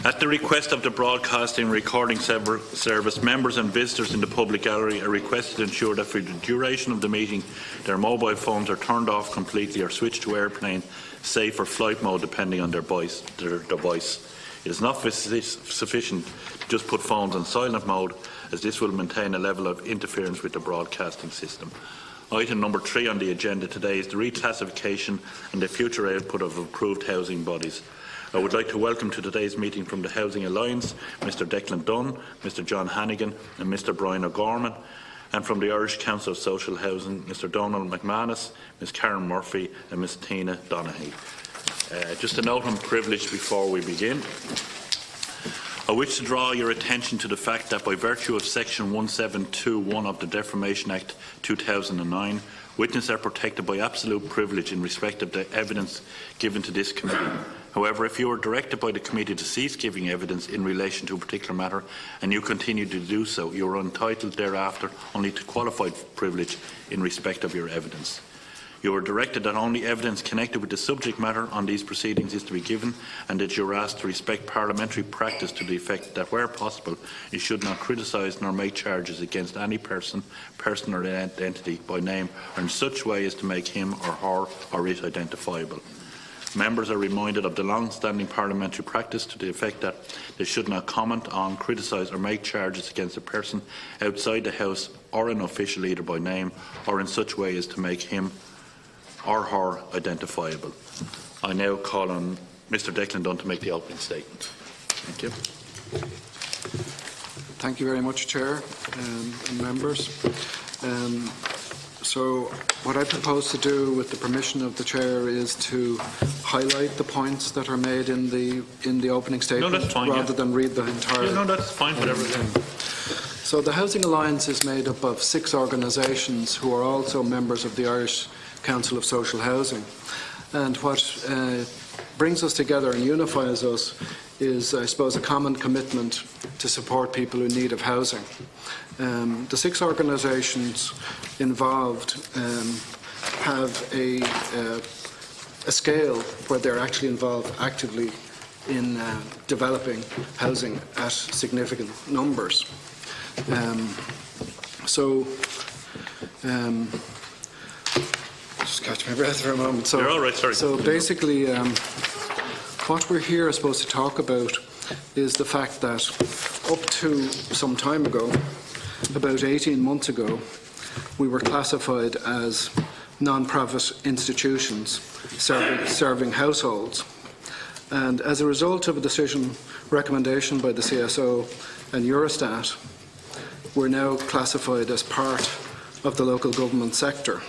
At the request of the Broadcasting and Recording Service, members and visitors in the public gallery are requested to ensure that for the duration of the meeting their mobile phones are turned off completely or switched to airplane, safe or flight mode depending on their device. It is not sufficient to just put phones on silent mode, as this will maintain a level of interference with the broadcasting system. Item number 3 on the agenda today is the reclassification and the future output of approved housing bodies. I would like to welcome to today's meeting from the Housing Alliance Mr Declan Dunn, Mr John Hannigan and Mr Brian O'Gorman, and from the Irish Council of Social Housing Mr Donald McManus, Ms Karen Murphy and Ms Tina Donaghy. Just a note on privilege before we begin. I wish to draw your attention to the fact that by virtue of Section 1721 of the Defamation Act 2009, witnesses are protected by absolute privilege in respect of the evidence given to this committee. However, if you are directed by the committee to cease giving evidence in relation to a particular matter and you continue to do so, you are entitled thereafter only to qualified privilege in respect of your evidence. You are directed that only evidence connected with the subject matter on these proceedings is to be given, and that you are asked to respect parliamentary practice to the effect that, where possible, you should not criticise nor make charges against any person or entity by name or in such way as to make him or her or it identifiable. Members are reminded of the long-standing parliamentary practice to the effect that they should not comment on, criticise or make charges against a person outside the House or an official either by name or in such way as to make him or her identifiable. I now call on Mr Declan Dunn to make the opening statement. Thank you. Thank you very much, Chair and members. So what I propose to do, with the permission of the Chair, is to highlight the points that are made in the opening statement, that's fine, rather than read the entire. No, that's fine. Whatever. So the Housing Alliance is made up of 6 organisations who are also members of the Irish Council of Social Housing, and what brings us together and unifies us is, I suppose, a common commitment to support people in need of housing. The 6 organisations involved have a scale where they're actually involved actively in developing housing at significant numbers. Just catch my breath for a moment. You're all right, sorry. So basically, what we're here, I suppose, to talk about is the fact that up to some time ago, about 18 months ago, we were classified as non-profit institutions serving households. And as a result of a recommendation by the CSO and Eurostat, we're now classified as part of the local government sector.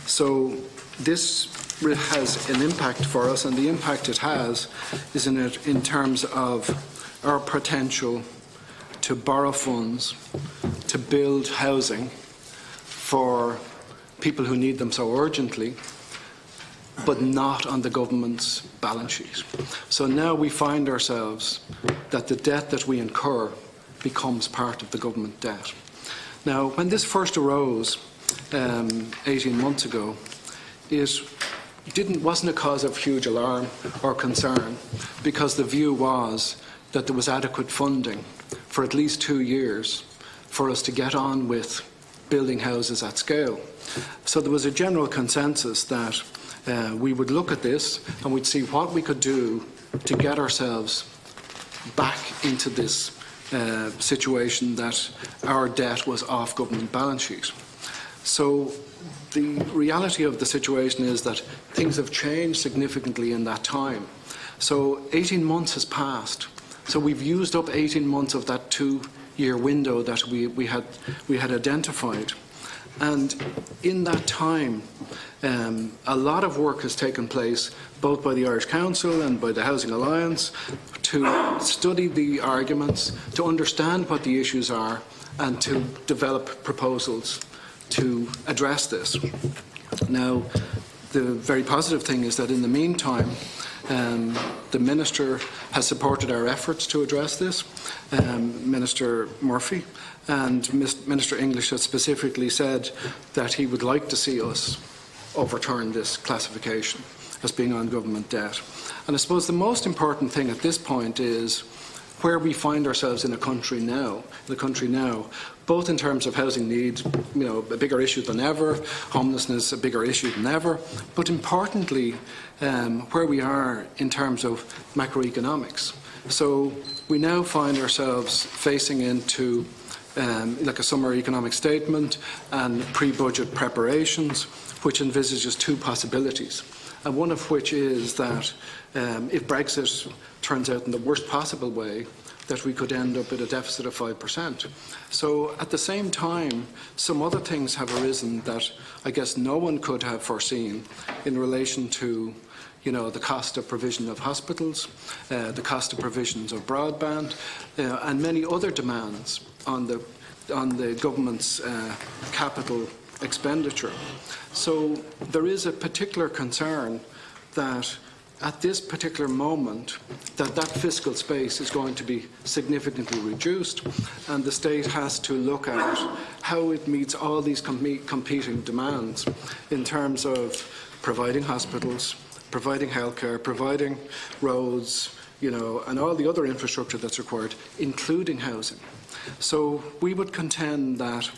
So this has an impact for us, and the impact it has is in terms of our potential to borrow funds to build housing for people who need them so urgently, but not on the government's balance sheet. So now we find ourselves that the debt that we incur becomes part of the government debt. Now, when this first arose 18 months ago, it wasn't a cause of huge alarm or concern, because the view was that there was adequate funding for at least 2 years for us to get on with building houses at scale. So there was a general consensus that we would look at this and we'd see what we could do to get ourselves back into this situation that our debt was off government balance sheet. So the reality of the situation is that things have changed significantly in that time. So 18 months has passed. So we've used up 18 months of that 2-year window that we had identified. And in that time, a lot of work has taken place, both by the Irish Council and by the Housing Alliance, to study the arguments, to understand what the issues are, and to develop proposals to address this. Now, the very positive thing is that in the meantime, the Minister has supported our efforts to address this, Minister Murphy, and Minister English has specifically said that he would like to see us overturn this classification as being on government debt. And I suppose the most important thing at this point is where we find ourselves in the country now, both in terms of housing needs, a bigger issue than ever, homelessness a bigger issue than ever, but importantly, where we are in terms of macroeconomics. So we now find ourselves facing into like a summer economic statement and pre-budget preparations, which envisages two possibilities. And one of which is that if Brexit turns out in the worst possible way, that we could end up with a deficit of 5%. So at the same time, some other things have arisen that I guess no one could have foreseen in relation to the cost of provision of hospitals, the cost of provisions of broadband, and many other demands on the government's capital expenditure. So there is a particular concern that at this particular moment that fiscal space is going to be significantly reduced, and the state has to look at how it meets all these competing demands in terms of providing hospitals, providing healthcare, providing roads, and all the other infrastructure that's required, including housing. So we would contend that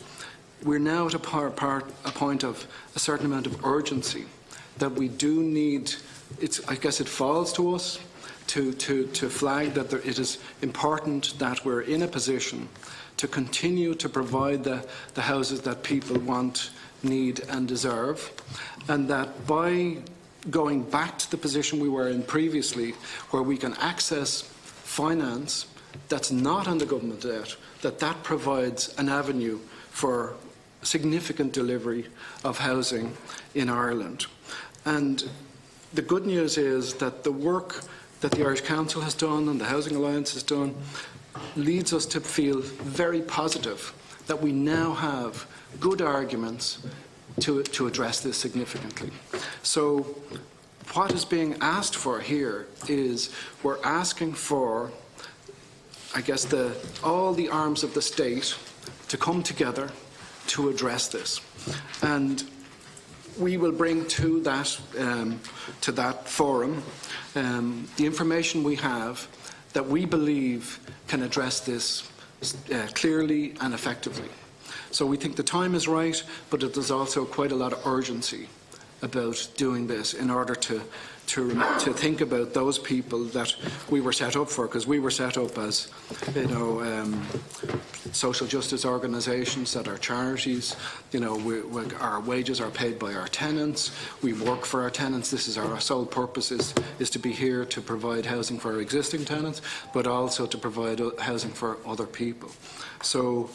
we're now at a point of a certain amount of urgency that we do need. I guess it falls to us to flag that it is important that we're in a position to continue to provide the houses that people want, need and deserve, and that by going back to the position we were in previously, where we can access finance that's not on the government debt, that provides an avenue for significant delivery of housing in Ireland. And the good news is that the work that the Irish Council has done and the Housing Alliance has done leads us to feel very positive that we now have good arguments to address this significantly. So what is being asked for here is we're asking for, I guess, all the arms of the state to come together to address this. And we will bring to that forum the information we have that we believe can address this clearly and effectively. So we think the time is right, but there's also quite a lot of urgency about doing this in order to think about those people that we were set up for, because we were set up as social justice organisations that are charities. Our wages are paid by our tenants. We work for our tenants. This is our sole purpose is to be here to provide housing for our existing tenants, but also to provide housing for other people. So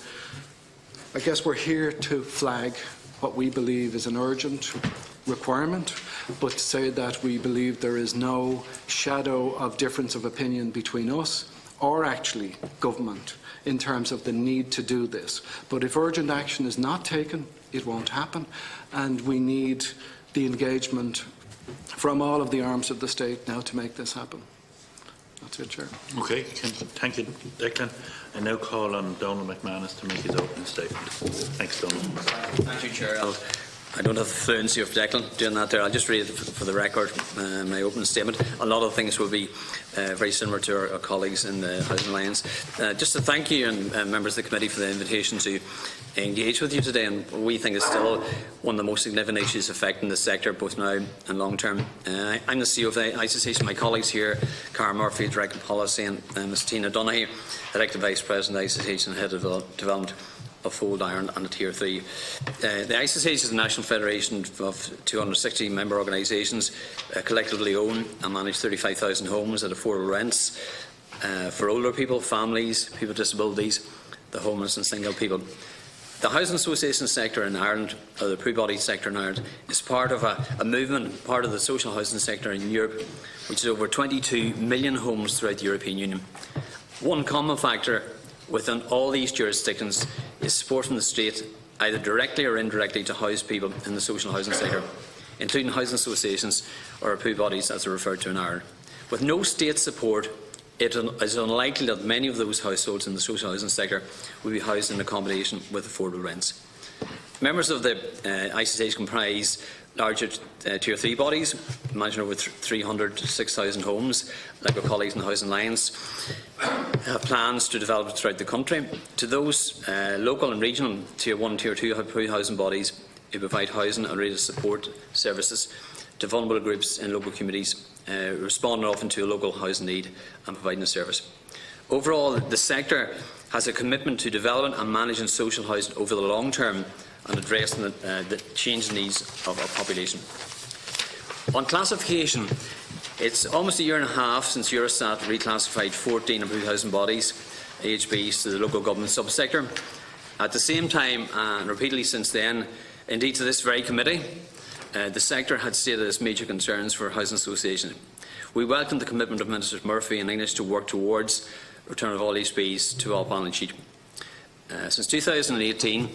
I guess we're here to flag what we believe is an urgent requirement, but to say that we believe there is no shadow of difference of opinion between us or actually government in terms of the need to do this. But if urgent action is not taken, it won't happen, and we need the engagement from all of the arms of the state now to make this happen. That's it, Chair. Okay, thank you, Declan. I now call on Donald McManus to make his opening statement. Thanks, Donald. Thank you, Chair. I don't have the fluency of Declan doing that there. I'll just read it for the record, my opening statement. A lot of things will be very similar to our colleagues in the Housing Alliance. Just to thank you and members of the committee for the invitation to engage with you today, and we think it's still one of the most significant issues affecting the sector both now and long term. I'm the CEO of the ICE Association. My colleagues here, Cara Murphy, Director of Policy, and Ms Tina Donaghy, Elected Vice President of the ICE Association and Head of Development of Old Ireland and a Tier 3. The ICE Association is a national federation of 260 member organisations, collectively own and manage 35,000 homes at affordable rents for older people, families, people with disabilities, the homeless and single people. The housing association sector in Ireland, or the pre-body sector in Ireland, is part of a movement, part of the social housing sector in Europe, which is over 22 million homes throughout the European Union. One common factor within all these jurisdictions is support from the state, either directly or indirectly, to house people in the social housing sector, including housing associations or pre-bodies as are referred to in Ireland. With no state support, it is unlikely that many of those households in the social housing sector will be housed in accommodation with affordable rents. Members of the ICE comprise larger Tier 3 bodies, imagine over 300 to 6,000 homes, like our colleagues in the Housing Alliance, have plans to develop throughout the country. To those local and regional Tier 1 and Tier 2 housing bodies who provide housing and related support services to vulnerable groups in local communities, responding often to a local housing need and providing a service. Overall, the sector has a commitment to developing and managing social housing over the long term and addressing the changing needs of our population. On classification, it's almost a year and a half since Eurostat reclassified 14 approved housing bodies, AHBs, to the local government subsector. At the same time, and repeatedly since then, indeed to this very committee, the sector had stated its major concerns for housing associations. We welcome the commitment of Ministers Murphy and English to work towards return of all HBs to all balance sheet. Since 2018,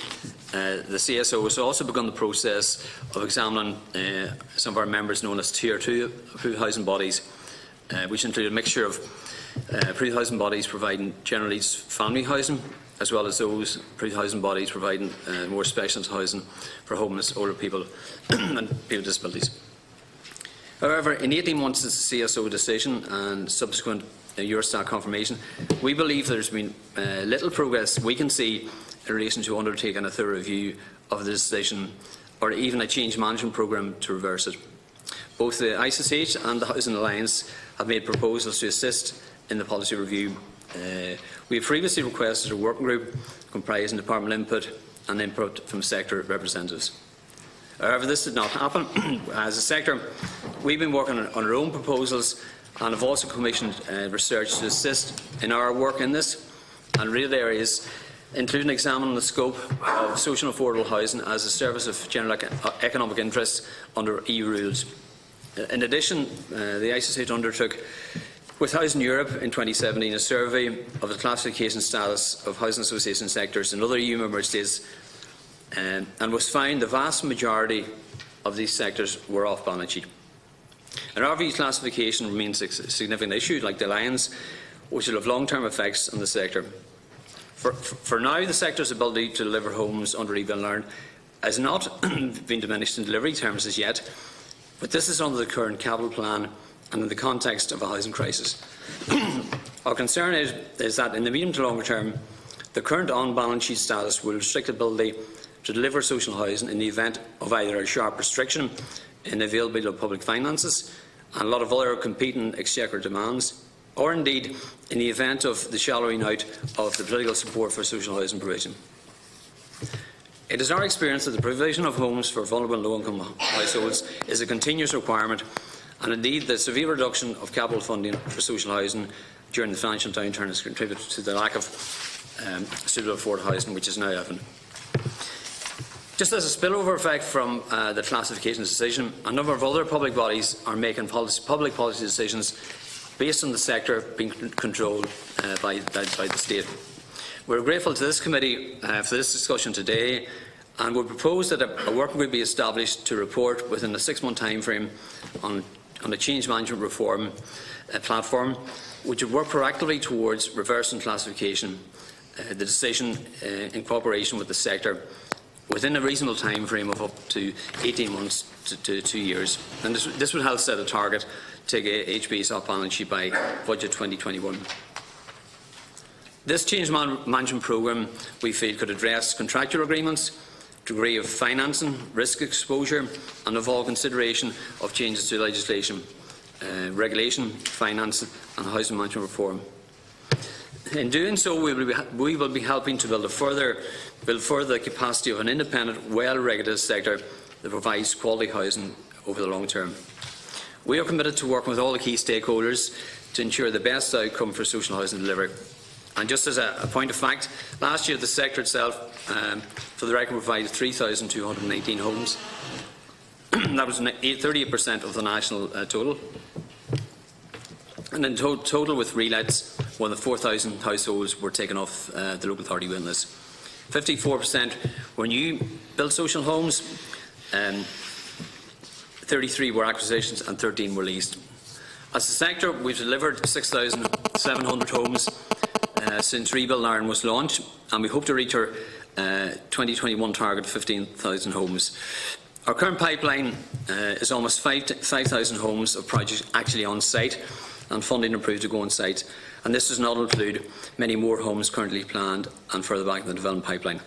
the CSO has also begun the process of examining some of our members known as Tier 2 approved housing bodies, which include a mixture of approved housing bodies providing general needs family housing, as well as those approved housing bodies providing more specialist housing for homeless older people and people with disabilities. However, in 18 months since the CSO decision and subsequent Eurostat confirmation, we believe there has been little progress we can see in relation to undertaking a thorough review of the decision or even a change management programme to reverse it. Both the ISSH and the Housing Alliance have made proposals to assist in the policy review. We have previously requested a working group comprising departmental input and input from sector representatives. However, this did not happen. As a sector, we've been working on our own proposals and have also commissioned research to assist in our work in this and related areas, including examining the scope of social and affordable housing as a service of general economic interest under EU rules. In addition, the ISSH undertook with Housing Europe in 2017 a survey of the classification status of housing association sectors in other EU member states and was found the vast majority of these sectors were off balance sheet. In our view, classification remains a significant issue, like the Alliance, which will have long-term effects on the sector. For now, the sector's ability to deliver homes under Rebuild and Learn has not been diminished in delivery terms as yet, but this is under the current capital plan and in the context of a housing crisis. Our concern is that in the medium to longer term, the current on-balance sheet status will restrict the ability to deliver social housing in the event of either a sharp restriction in the availability of public finances and a lot of other competing exchequer demands, or indeed in the event of the shallowing out of the political support for social housing provision. It is our experience that the provision of homes for vulnerable and low-income households is a continuous requirement, and indeed the severe reduction of capital funding for social housing during the financial downturn has contributed to the lack of suitable affordable housing, which is now evident. Just as a spillover effect from the classification decision, a number of other public bodies are making public policy decisions based on the sector being controlled by the state. We are grateful to this committee for this discussion today and would propose that a working group be established to report within a 6-month time frame on a change management reform platform, which would work proactively towards reversing classification, the decision in cooperation with the sector within a reasonable time frame of up to 18 months to 2 years. And this would help set a target to take HBs off balance sheet by budget 2021. This change management programme, we feel, could address contractual agreements, degree of financing, risk exposure and involve consideration of changes to legislation, regulation, finance and housing management reform. In doing so, we will be helping to build further the capacity of an independent, well-regulated sector that provides quality housing over the long term. We are committed to working with all the key stakeholders to ensure the best outcome for social housing delivery. And just as a point of fact, last year the sector itself, for the record, provided 3,218 homes. That was 38% of the national total. And in total, with relets, more than 4,000 households were taken off the local authority waiting list. 54% were new built social homes, 33 were acquisitions and 13 were leased. As a sector, we've delivered 6,700 homes since Rebuild and Learn was launched, and we hope to reach our 2021 target of 15,000 homes. Our current pipeline is almost 5,000 homes of projects actually on site and funding approved to go on site, and this does not include many more homes currently planned and further back in the development pipeline.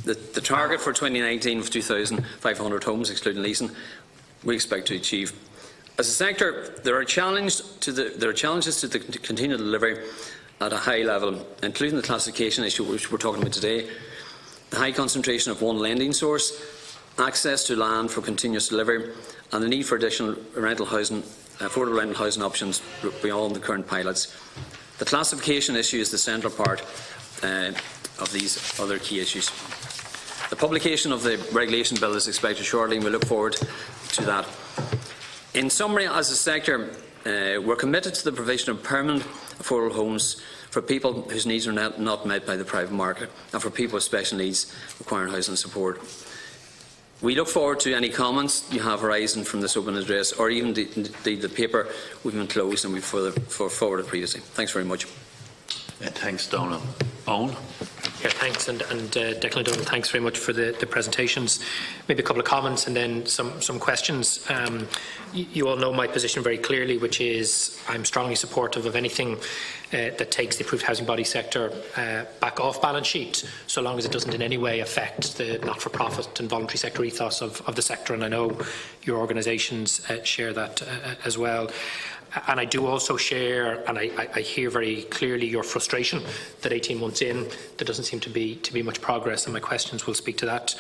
The target for 2019 of 2,500 homes, excluding leasing, we expect to achieve. As a sector, there are challenges to the continued delivery at a high level, including the classification issue which we're talking about today, the high concentration of one lending source, access to land for continuous delivery, and the need for additional rental housing, affordable rental housing options beyond the current pilots. The classification issue is the central part of these other key issues. The publication of the regulation bill is expected shortly, and we look forward to that. In summary, as a sector, we're committed to the provision of permanent affordable homes for people whose needs are not met by the private market, and for people with special needs requiring housing support. We look forward to any comments you have arising from this open address, or even the paper we've enclosed and we've forwarded previously. Thanks very much. Thanks, Donald. Owen? Yeah, thanks, and Declan Donald, thanks very much for the presentations. Maybe a couple of comments and then some questions. You all know my position very clearly, which is I'm strongly supportive of anything that takes the approved housing body sector back off balance sheet, so long as it doesn't in any way affect the not-for-profit and voluntary sector ethos of the sector, and I know your organisations share that as well. And I do also share, and I hear very clearly your frustration that 18 months in, there doesn't seem to be much progress, and my questions will speak to that.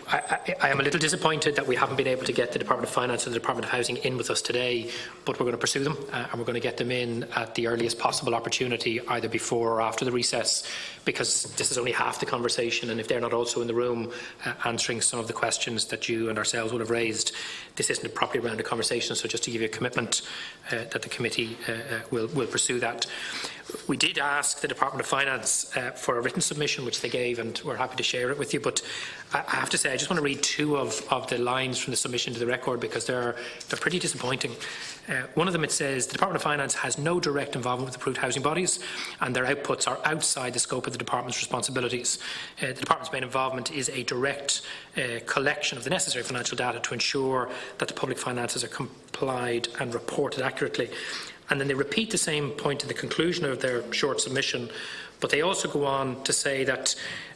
I am a little disappointed that we haven't been able to get the Department of Finance and the Department of Housing in with us today, but we're going to pursue them and we're going to get them in at the earliest possible opportunity, either before or after the recess, because this is only half the conversation, and if they're not also in the room answering some of the questions that you and ourselves will have raised, this isn't a properly rounded conversation. So just to give you a commitment that the committee will pursue that. We did ask the Department of Finance for a written submission, which they gave, and we're happy to share it with you. But I have to say, I just want to read two of the lines from the submission to the record, because they're pretty disappointing. One of them, it says, the Department of Finance has no direct involvement with approved housing bodies, and their outputs are outside the scope of the Department's responsibilities. The Department's main involvement is a direct collection of the necessary financial data to ensure that the public finances are complied and reported accurately. And then they repeat the same point in the conclusion of their short submission, but they also go on to say that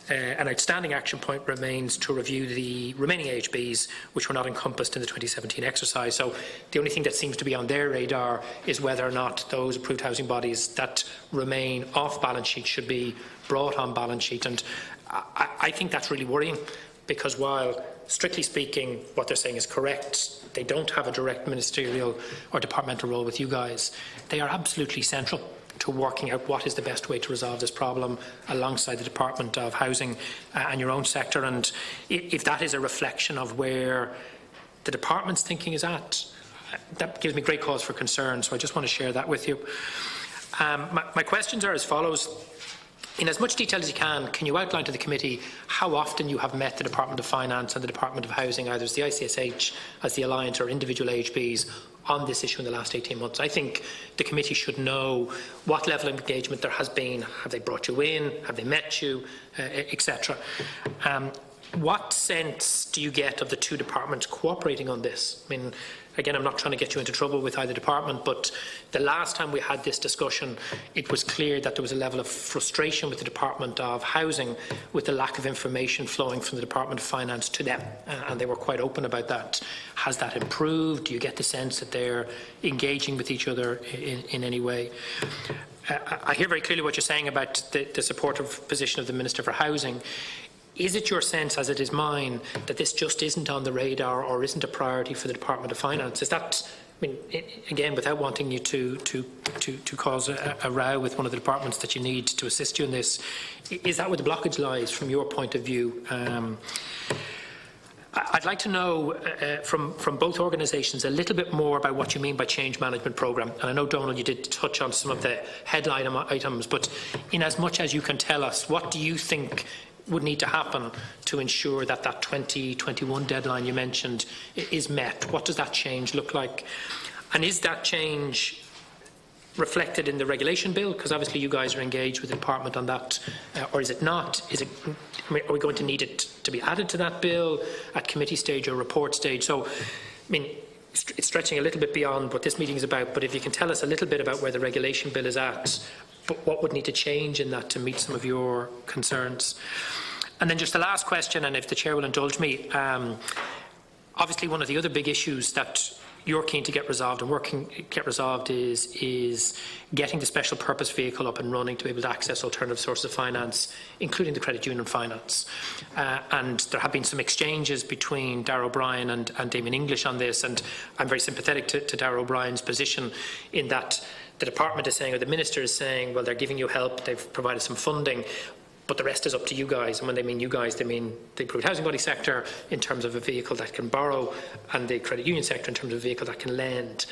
an outstanding action point remains to review the remaining AHBs which were not encompassed in the 2017 exercise. So the only thing that seems to be on their radar is whether or not those approved housing bodies that remain off balance sheet should be brought on balance sheet. And I think that's really worrying, because while strictly speaking what they're saying is correct, they don't have a direct ministerial or departmental role with you guys. They are absolutely central to working out what is the best way to resolve this problem alongside the Department of Housing and your own sector. And if that is a reflection of where the department's thinking is at, that gives me great cause for concern. So I just want to share that with you. My questions are as follows. In as much detail as you can you outline to the committee how often you have met the Department of Finance and the Department of Housing, either as the ICSH, as the Alliance, or individual AHBs, on this issue in the last 18 months? I think the committee should know what level of engagement there has been. Have they brought you in? Have they met you? Etc. What sense do you get of the two departments cooperating on this? I mean, again, I'm not trying to get you into trouble with either department, but the last time we had this discussion, it was clear that there was a level of frustration with the Department of Housing with the lack of information flowing from the Department of Finance to them, and they were quite open about that. Has that improved? Do you get the sense that they're engaging with each other in any way? I hear very clearly what you're saying about the supportive position of the Minister for Housing. Is it your sense, as it is mine, that this just isn't on the radar or isn't a priority for the Department of Finance? Is that, I mean, again, without wanting you to cause a row with one of the departments that you need to assist you in this, is that where the blockage lies from your point of view? I'd like to know from both organisations a little bit more about what you mean by change management programme. And I know, Donald, you did touch on some of the headline items, but in as much as you can tell us, what do you think would need to happen to ensure that that 2021 deadline you mentioned is met? What does that change look like? And is that change reflected in the regulation bill? Because obviously you guys are engaged with the department on that, or is it not? Are we going to need it to be added to that bill at committee stage or report stage? So, I mean, it's stretching a little bit beyond what this meeting is about, but if you can tell us a little bit about where the regulation bill is at, but what would need to change in that to meet some of your concerns? And then just the last question, and if the Chair will indulge me, obviously one of the other big issues that you're keen to get resolved and get resolved is getting the special purpose vehicle up and running to be able to access alternative sources of finance, including the credit union finance. And there have been some exchanges between Darragh O'Brien and Damien English on this, and I'm very sympathetic to Darragh O'Brien's position in that the department is saying, or the minister is saying, well, they're giving you help, they've provided some funding, but the rest is up to you guys. And when they mean you guys, they mean the approved housing body sector in terms of a vehicle that can borrow, and the credit union sector in terms of a vehicle that can lend.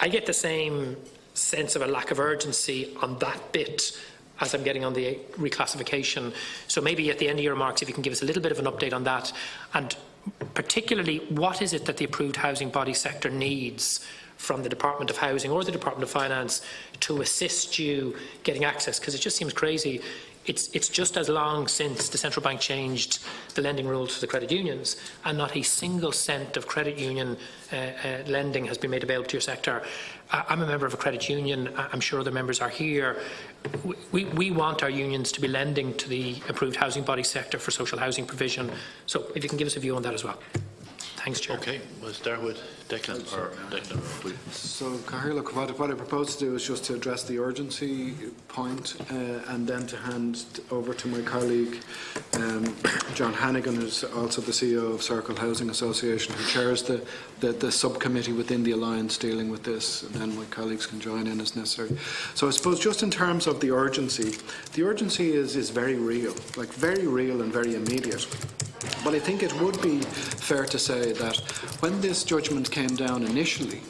I get the same sense of a lack of urgency on that bit as I'm getting on the reclassification. So maybe at the end of your remarks, if you can give us a little bit of an update on that, and particularly what is it that the approved housing body sector needs from the Department of Housing or the Department of Finance to assist you getting access? Because it just seems crazy. It's just as long since the central bank changed the lending rules for the credit unions, and not a single cent of credit union lending has been made available to your sector. I'm a member of a credit union. I'm sure other members are here. We want our unions to be lending to the approved housing body sector for social housing provision. So if you can give us a view on that as well. Thanks, Chair. Okay, we'll start with Declan. So, Cathaoirleach, look, what I propose to do is just to address the urgency point and then to hand over to my colleague John Hannigan, who's also the CEO of Circle Housing Association, who chairs the subcommittee within the Alliance dealing with this, and then my colleagues can join in as necessary. So I suppose just in terms of the urgency is very real, like very real and very immediate. But I think it would be fair to say that when this judgment came down initially,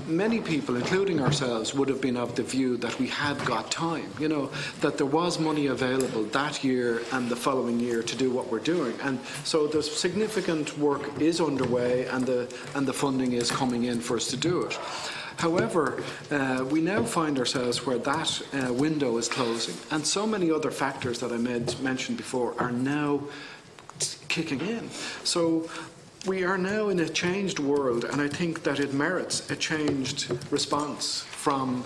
many people, including ourselves, would have been of the view that we had got time, you know, that there was money available that year and the following year to do what we're doing. And so the significant work is underway, and the funding is coming in for us to do it. However, we now find ourselves where that window is closing, and so many other factors that I mentioned before are now kicking in. So we are now in a changed world, and I think that it merits a changed response from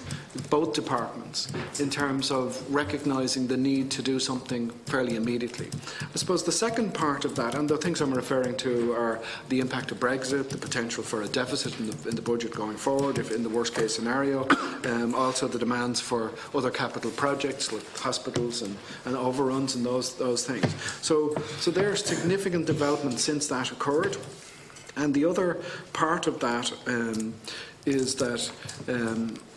both departments in terms of recognising the need to do something fairly immediately. I suppose the second part of that, and the things I'm referring to, are the impact of Brexit, the potential for a deficit in the budget going forward, if in the worst case scenario, also the demands for other capital projects like hospitals and overruns and those things. So there are significant developments since that occurred. And the other part of that is that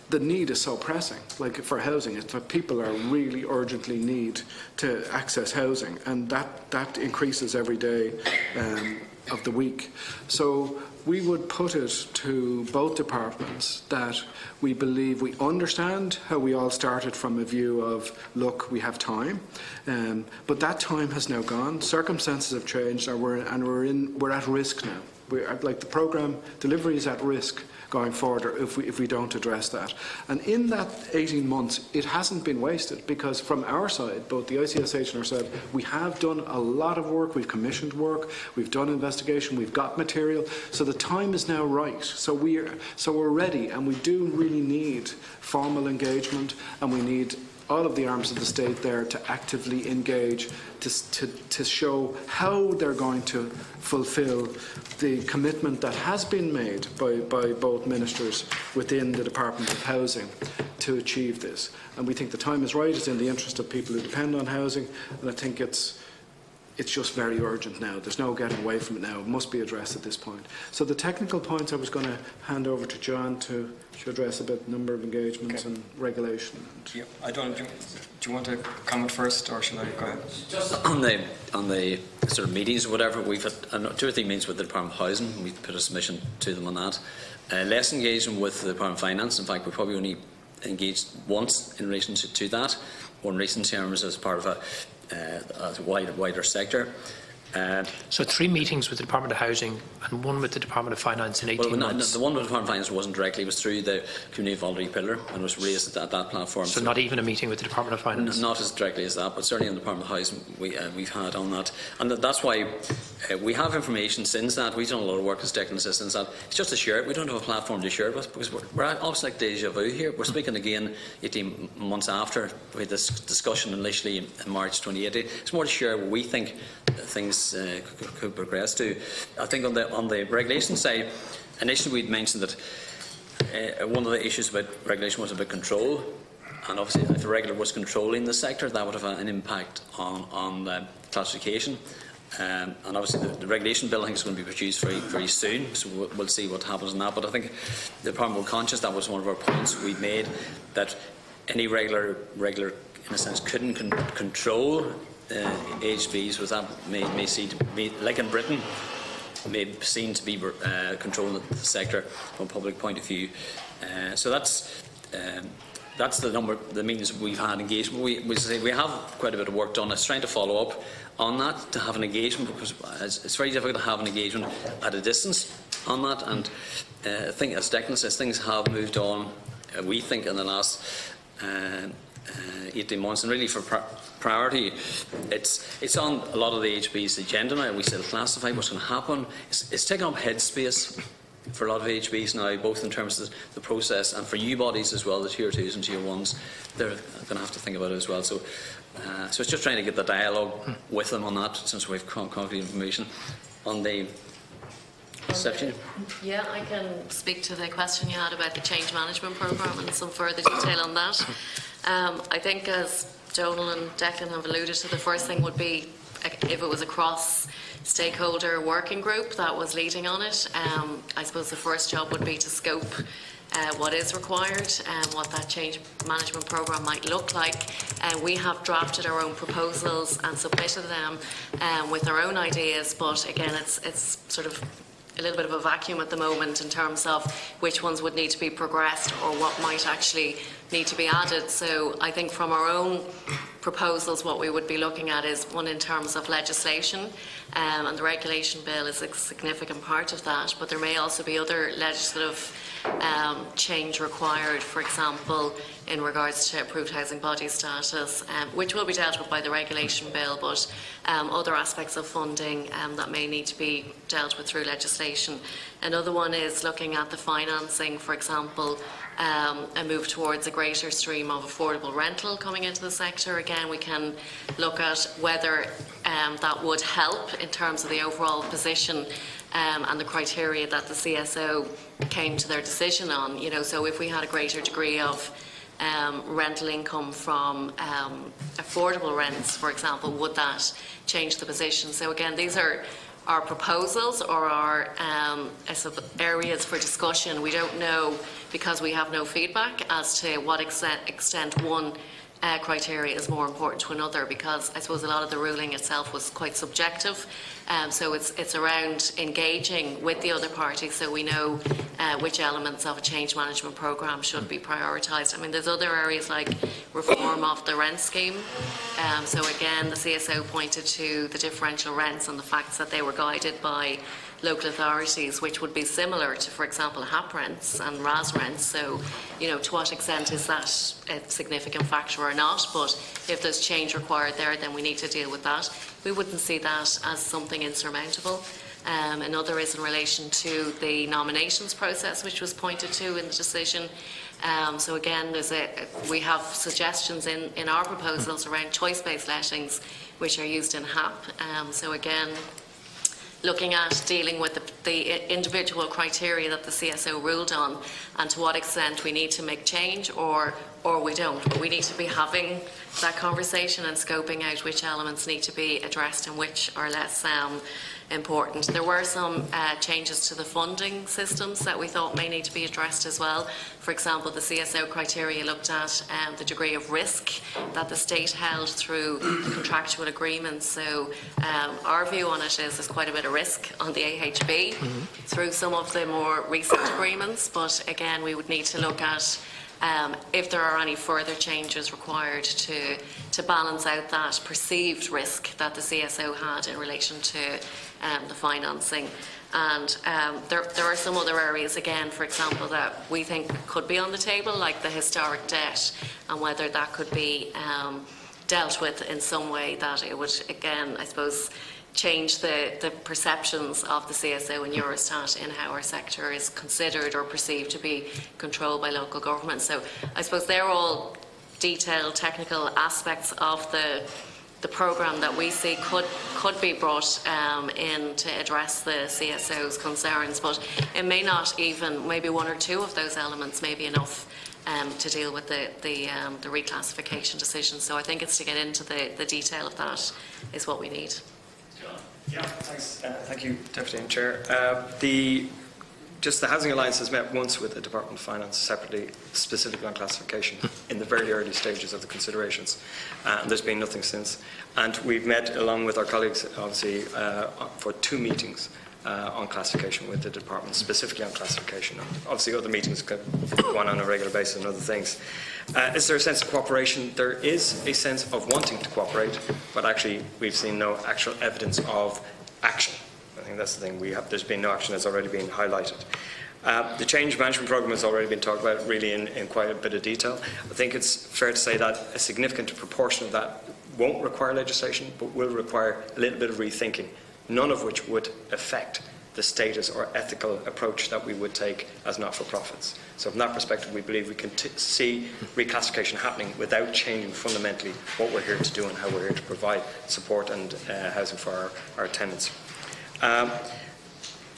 the need is so pressing, like for housing. It's like people are really urgently need to access housing, and that increases every day of the week. So we would put it to both departments that we believe we understand how we all started from a view of, look, we have time, but that time has now gone. Circumstances have changed, and we're at risk now. Like the programme delivery is at risk going forward if we don't address that. And in that 18 months, it hasn't been wasted, because from our side, both the ICSH and ourselves, we have done a lot of work. We've commissioned work, we've done investigation, we've got material. So the time is now right. So we're ready, and we do really need formal engagement, and we need all of the arms of the state there to actively engage to show how they're going to fulfil the commitment that has been made by both ministers within the Department of Housing to achieve this. And we think the time is right. It's in the interest of people who depend on housing, and I think it's just very urgent now. There's no getting away from it now. It must be addressed at this point. So the technical points I was going to hand over to John to address a bit, number of engagements and regulation. Yeah, do you want to comment first, or shall I go ahead? Just on the sort of meetings or whatever, we've had 2 or 3 meetings with the Department of Housing. We've put a submission to them on that. Less engagement with the Department of Finance. In fact, we probably only engaged once in relation to that, or in recent terms as part of a wider sector. So 3 meetings with the Department of Housing and 1 with the Department of Finance in 18 months? The one with the Department of Finance wasn't directly, it was through the Community Voluntary Pillar and was raised at that platform. So not even a meeting with the Department of Finance? Not as directly as that, but certainly in the Department of Housing we've had on that. And that's why we have information since that. We've done a lot of work as technical assistants that it's just to share it. We don't have a platform to share it with because we're almost like deja vu here. We're speaking again 18 months after we had this discussion initially in March 2018. It's more to share what we think things could progress to. I think on the regulation side, initially we'd mentioned that one of the issues about regulation was about control, and obviously if the regulator was controlling the sector, that would have an impact on classification. And obviously the regulation bill I think is going to be produced very soon, so we'll see what happens on that. But I think the Department will conscious that was one of our points we made, that any regulator in a sense couldn't control HBs, was that may seem to be, like in Britain, may be seen to be controlling the sector from a public point of view. So that's the number, the means we've had engagement. We have quite a bit of work done. It's trying to follow up on that, to have an engagement, because it's very difficult to have an engagement at a distance on that. And I think, as Declan says, things have moved on, we think, in the last 18 months, and really for priority, it's on a lot of the HB's agenda now. We still classify what's going to happen. It's taking up headspace for a lot of HBs now, both in terms of the process and for you bodies as well, the Tier 2s and Tier 1s. They're going to have to think about it as well. So it's just trying to get the dialogue with them on that, since we have concrete information on the reception. Yeah, I can speak to the question you had about the change management programme and some further detail on that. I think, as Donal and Declan have alluded to, the first thing would be if it was a cross-stakeholder working group that was leading on it. I suppose the first job would be to scope what is required and what that change management programme might look like. We have drafted our own proposals and submitted them with our own ideas, but again, it's sort of a little bit of a vacuum at the moment in terms of which ones would need to be progressed or what might actually need to be added. So I think from our own proposals, what we would be looking at is one in terms of legislation, and the regulation bill is a significant part of that, but there may also be other legislative change required, for example, in regards to approved housing body status, which will be dealt with by the regulation bill, but other aspects of funding that may need to be dealt with through legislation. Another one is looking at the financing, for example, a move towards a greater stream of affordable rental coming into the sector. Again, we can look at whether that would help in terms of the overall position and the criteria that the CSO came to their decision on. You know, so if we had a greater degree of rental income from affordable rents, for example, would that change the position? So again, these are our proposals or our areas for discussion. We don't know, because we have no feedback, as to what extent one criteria is more important to another, because I suppose a lot of the ruling itself was quite subjective. So it's around engaging with the other parties so we know which elements of a change management programme should be prioritised. I mean, there's other areas like reform of the rent scheme. So again, the CSO pointed to the differential rents and the facts that they were guided by local authorities, which would be similar to, for example, HAP rents and RAS rents. So, you know, to what extent is that a significant factor or not? But if there's change required there, then we need to deal with that. We wouldn't see that as something insurmountable. Another is in relation to the nominations process, which was pointed to in the decision. So again, we have suggestions in our proposals around choice-based lettings, which are used in HAP. So again, looking at dealing with the individual criteria that the CSO ruled on, and to what extent we need to make change or we don't. But we need to be having that conversation and scoping out which elements need to be addressed and which are less important. There were some changes to the funding systems that we thought may need to be addressed as well. For example, the CSO criteria looked at the degree of risk that the state held through the contractual agreements. So our view on it is there's quite a bit of risk on the AHB through some of the more recent agreements, but again we would need to look at if there are any further changes required to balance out that perceived risk that the CSO had in relation to the financing. And there are some other areas, again, for example, that we think could be on the table, like the historic debt, and whether that could be dealt with in some way that it would, again, I suppose, change the perceptions of the CSO and Eurostat in how our sector is considered or perceived to be controlled by local government. So I suppose they're all detailed technical aspects of the programme that we see could be brought in to address the CSO's concerns, but it may not even, maybe one or two of those elements may be enough to deal with the reclassification decision. So I think it's to get into the detail of that is what we need. Yeah, thanks. Thank you, Deputy and Chair. The Housing Alliance has met once with the Department of Finance separately, specifically on classification, in the very early stages of the considerations. And there's been nothing since. And we've met, along with our colleagues, obviously, for 2 meetings on classification with the Department, specifically on classification. Obviously, other meetings go on a regular basis and other things. Is there a sense of cooperation? There is a sense of wanting to cooperate, but actually, we've seen no actual evidence of action. I think that's the thing. There's been no action that's already been highlighted. The change management programme has already been talked about really in quite a bit of detail. I think it's fair to say that a significant proportion of that won't require legislation, but will require a little bit of rethinking, none of which would affect the status or ethical approach that we would take as not-for-profits. So from that perspective, we believe we can see reclassification happening without changing fundamentally what we're here to do and how we're here to provide support and housing for our tenants.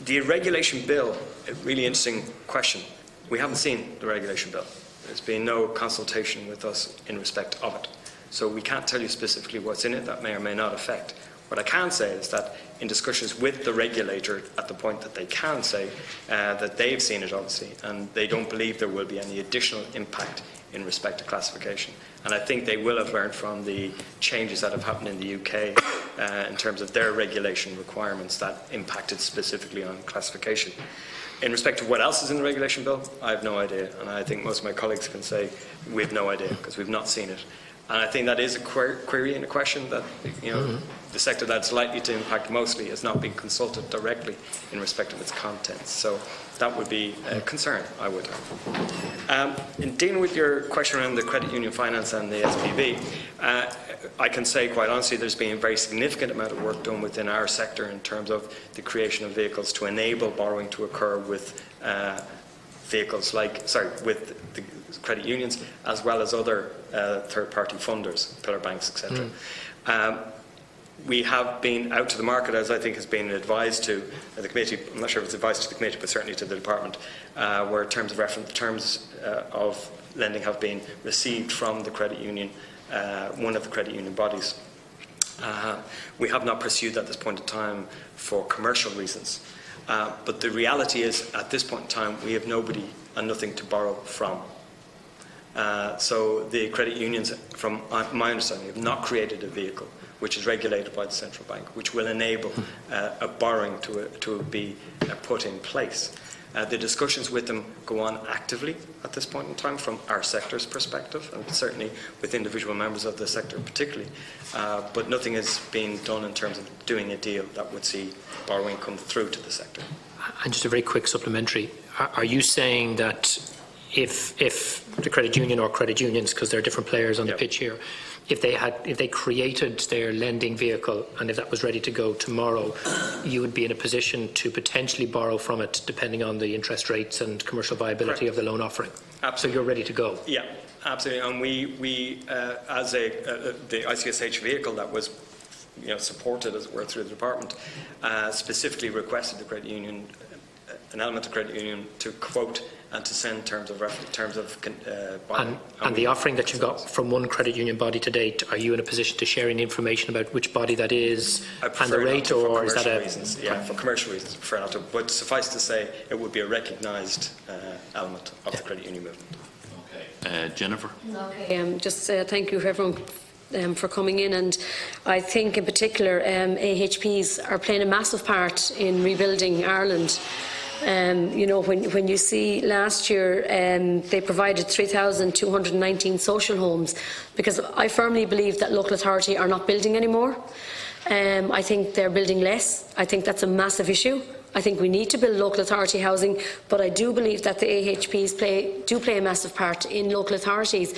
The regulation bill, a really interesting question. We haven't seen the regulation bill. There's been no consultation with us in respect of it. So we can't tell you specifically what's in it. That may or may not affect. What I can say is that in discussions with the regulator at the point that they can say that they've seen it, obviously, and they don't believe there will be any additional impact in respect to classification. And I think they will have learned from the changes that have happened in the UK in terms of their regulation requirements that impacted specifically on classification. In respect to what else is in the regulation bill, I have no idea. And I think most of my colleagues can say we have no idea because we've not seen it. And I think that is a query and a question that, the sector that's likely to impact mostly has not been consulted directly in respect of its contents. So that would be a concern, I would have. In dealing with your question around the credit union finance and the SPV, I can say quite honestly there's been a very significant amount of work done within our sector in terms of the creation of vehicles to enable borrowing to occur with with the credit unions as well as other third-party funders, pillar banks, etc. We have been out to the market, as I think has been advised to the committee. I'm not sure if it's advised to the committee, but certainly to the department, where terms of reference, terms of lending have been received from the credit union, one of the credit union bodies. We have not pursued at this point in time for commercial reasons. But the reality is, at this point in time, we have nobody and nothing to borrow from. So the credit unions, from my understanding, have not created a vehicle which is regulated by the central bank, which will enable a borrowing to be put in place. The discussions with them go on actively at this point in time from our sector's perspective, and certainly with individual members of the sector particularly, but nothing has been done in terms of doing a deal that would see borrowing come through to the sector. And just a very quick supplementary, are you saying that if the credit union or credit unions, because there are different players on the pitch here, if they created their lending vehicle and if that was ready to go tomorrow, you would be in a position to potentially borrow from it depending on the interest rates and commercial viability of the loan offering? Absolutely. So you're ready to go? Yeah, absolutely. And we as the ICSH vehicle that was supported, as it were, through the department, specifically requested the credit union, an element of credit union, to quote and to send terms of buying. And the offering that you've got from one credit union body to date, are you in a position to share any information about which body that is and the rate, or is that a... reasons, yeah, for commercial reasons, I prefer not to. But suffice to say, it would be a recognised element of the credit union movement. Okay. Jennifer? Okay, just thank you everyone for coming in, and I think in particular AHPs are playing a massive part in rebuilding Ireland. You know, when you see last year they provided 3,219 social homes, because I firmly believe that local authority are not building anymore. I think they're building less. I think that's a massive issue. I think we need to build local authority housing, but I do believe that the AHPs do play a massive part in local authorities.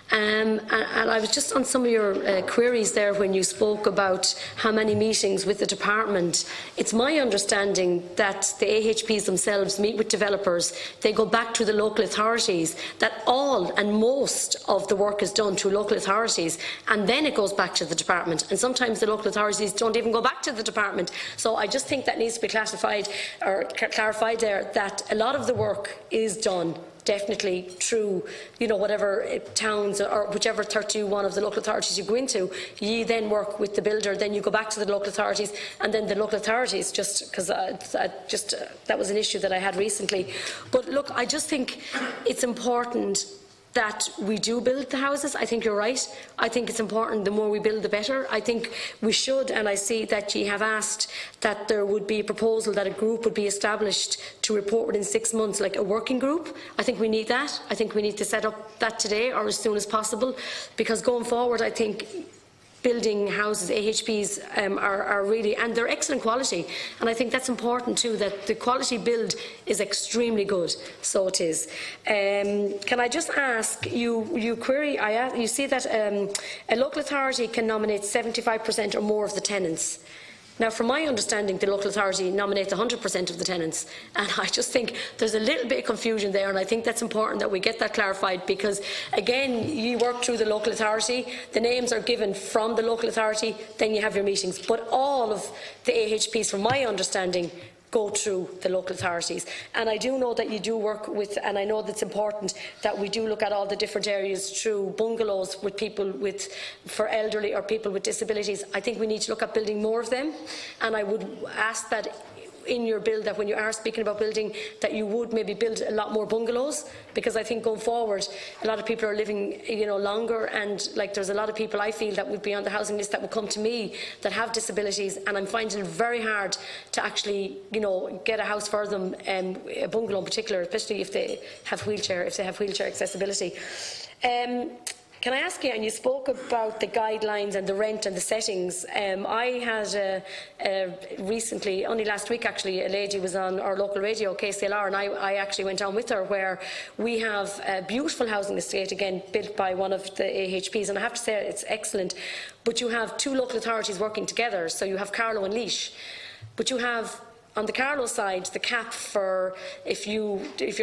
And I was just on some of your queries there when you spoke about how many meetings with the department. It's my understanding that the AHPs themselves meet with developers, they go back to the local authorities, that all and most of the work is done through local authorities, and then it goes back to the department. And sometimes the local authorities don't even go back to the department. So I just think that needs to be clarified there, that a lot of the work is done definitely through, you know, whatever towns or whichever 31 of the local authorities you go into. You then work with the builder, then you go back to the local authorities, and then the local authorities, just because that was an issue that I had recently. But look, I just think it's important that we do build the houses. I think you're right. I think it's important, the more we build the better. I think we should, and I see that you have asked that there would be a proposal that a group would be established to report within 6 months, like a working group. I think we need that. I think we need to set up that today or as soon as possible, because going forward I think building houses, AHPs are really, and they're excellent quality, and I think that's important too, that the quality build is extremely good. So it is. Can I just ask you query? You see that a local authority can nominate 75% or more of the tenants. Now, from my understanding, the local authority nominates 100% of the tenants, and I just think there's a little bit of confusion there, and I think that's important that we get that clarified, because, again, you work through the local authority, the names are given from the local authority, then you have your meetings. But all of the AHPs, from my understanding, go through the local authorities. And I do know that you do work with, and I know that's important, that we do look at all the different areas through bungalows with people for elderly or people with disabilities. I think we need to look at building more of them, and I would ask that in your bill, that when you are speaking about building, that you would maybe build a lot more bungalows, because I think going forward a lot of people are living, you know, longer, and like there's a lot of people I feel that would be on the housing list that would come to me that have disabilities, and I'm finding it very hard to actually, you know, get a house for them, a bungalow in particular, especially if they have wheelchair accessibility. Can I ask you, and you spoke about the guidelines and the rent and the settings. I had recently, only last week actually, a lady was on our local radio, KCLR, and I actually went on with her, where we have a beautiful housing estate, again, built by one of the AHPs, and I have to say it's excellent. But you have two local authorities working together, so you have Carlow and Laois. But you have, on the Carlow side, the cap for if you're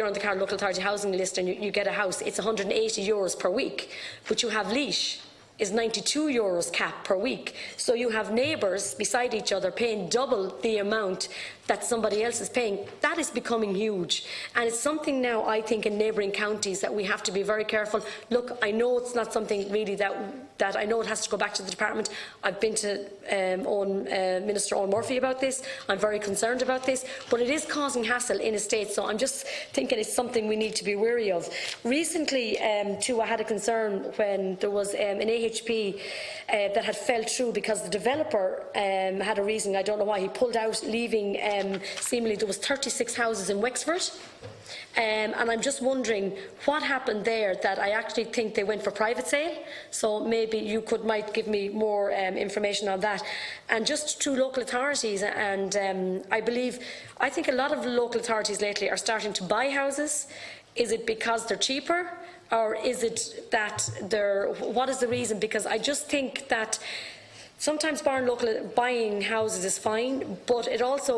on the Carlow Local Authority housing list and you get a house, it's €180 per week. But you have Laois is €92 cap per week. So you have neighbours beside each other paying double the amount that somebody else is paying. That is becoming huge, and it's something now, I think, in neighbouring counties that we have to be very careful. Look, I know it's not something really that I know it has to go back to the department. I've been to Minister Owen Murphy about this. I'm very concerned about this, but it is causing hassle in estates, so I'm just thinking it's something we need to be wary of. Recently too, I had a concern when there was an AHP that had fell through because the developer had a reason, I don't know why, he pulled out, leaving seemingly there was 36 houses in Wexford. And I'm just wondering what happened there, that I actually think they went for private sale. So maybe you might give me more information on that. And just through local authorities, and I think a lot of local authorities lately are starting to buy houses. Is it because they're cheaper, or is it that what is the reason? Because I just think that sometimes buying houses is fine, but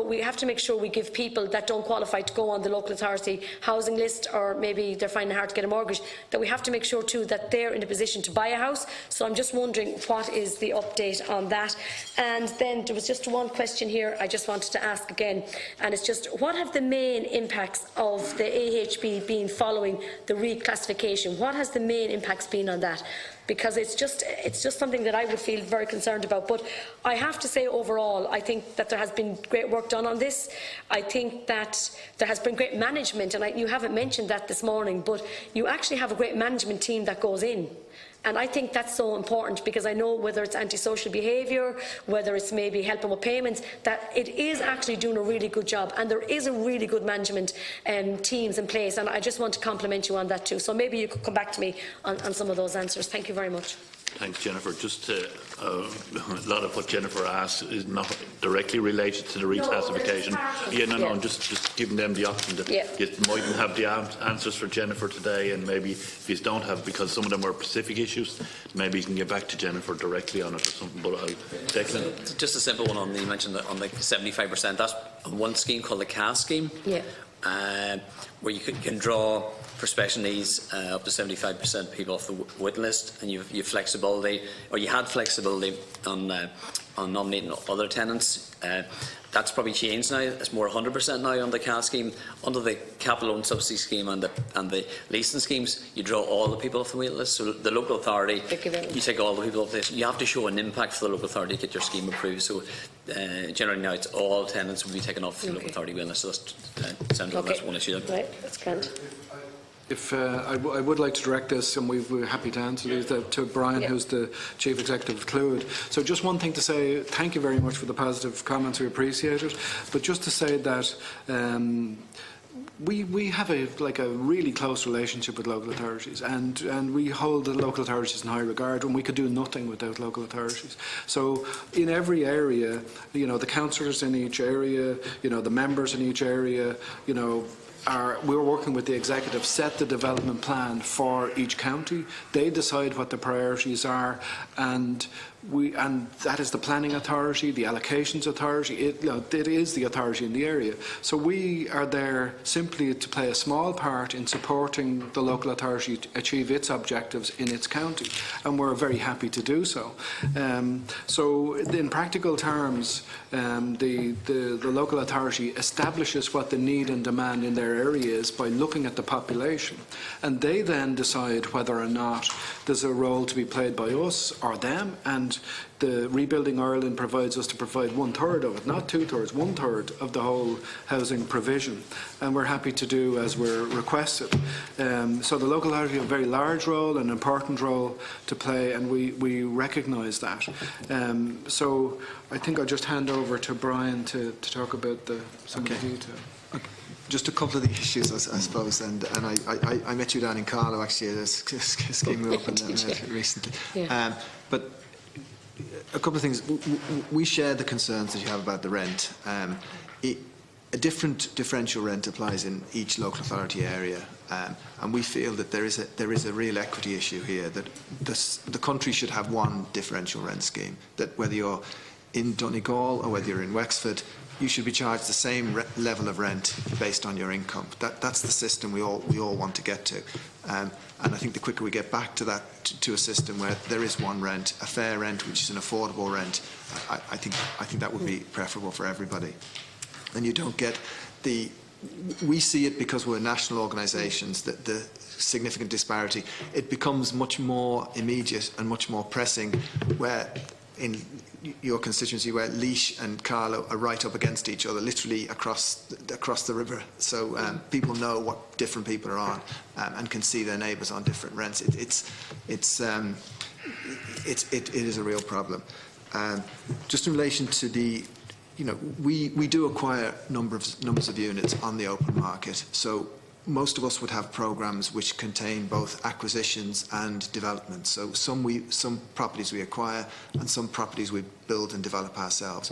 we have to make sure we give people that don't qualify to go on the local authority housing list, or maybe they're finding it hard to get a mortgage, that we have to make sure too that they're in a position to buy a house. So I'm just wondering what is the update on that. And then there was just one question here I just wanted to ask again, and it's just, what have the main impacts of the AHP been following the reclassification? What has the main impacts been on that? Because it's just something that I would feel very concerned about. But I have to say, overall, I think that there has been great work done on this. I think that there has been great management, and you haven't mentioned that this morning, but you actually have a great management team that goes in. And I think that's so important, because I know whether it's antisocial behaviour, whether it's maybe helping with payments, that it is actually doing a really good job, and there is a really good management teams in place, and I just want to compliment you on that too. So maybe you could come back to me on some of those answers. Thank you very much. Thanks, Jennifer. Just a lot of what Jennifer asked is not directly related to the reclassification. I'm just giving them the option that you mightn't have the answers for Jennifer today, and maybe if you don't have, because some of them are specific issues, maybe you can get back to Jennifer directly on it or something. But Declan. Just a simple one on the, you mentioned on the 75%. That's on one scheme called the CAS scheme. Where you can draw for special needs up to 75% people off the waiting list, and you've flexibility, or you had flexibility on nominating other tenants. That's probably changed now. It's more 100% now on the CAS scheme. Under the capital loan subsidy scheme and the leasing schemes, you draw all the people off the waiting list. So the local authority, you take all the people off the list. You have to show an impact for the local authority to get your scheme approved. So generally now it's all tenants will be taken off the local authority waiting list. So that's central. That's one issue. Right, that's grand. If I would like to direct this, and we're happy to answer these, to Brian, who's the Chief Executive of Clúid. So just one thing to say, thank you very much for the positive comments, we appreciate it. But just to say that we have a really close relationship with local authorities, and we hold the local authorities in high regard, and we could do nothing without local authorities. So in every area, the councillors in each area, the members in each area, we're working with the executive, set the development plan for each county. They decide what the priorities are, and that is the planning authority, the allocations authority. It is the authority in the area. So we are there simply to play a small part in supporting the local authority to achieve its objectives in its county, and we're very happy to do so. So in practical terms, the local authority establishes what the need and demand in their area is by looking at the population, and they then decide whether or not there's a role to be played by us or them. And the Rebuilding Ireland provides us to provide 1/3 of it, not 2/3, 1/3 of the whole housing provision, and we're happy to do as we're requested. So the local authority have a very large role, an important role to play, and we recognise that. So I think I'll just hand over to Brian to talk about some of the detail. Just a couple of the issues, I suppose, and I met you down in Carlow actually at a scheme we opened recently. But a couple of things. We share the concerns that you have about the rent. A different differential rent applies in each local authority area, and we feel that there is a real equity issue here, that the country should have one differential rent scheme, that whether you're in Donegal or whether you're in Wexford, you should be charged the same level of rent based on your income. That's the system we all want to get to, and I think the quicker we get back to that, to a system where there is one rent, a fair rent, which is an affordable rent, I think that would be preferable for everybody. And you don't get we see it because we're national organisations, that the significant disparity, it becomes much more immediate and much more pressing where in your constituency, where Laois and Carlow are right up against each other, literally across the river. So people know what different people are on, and can see their neighbours on different rents. It is a real problem. Just in relation to the, we do acquire numbers of units on the open market. So most of us would have programmes which contain both acquisitions and development. So some properties we acquire and some properties we build and develop ourselves.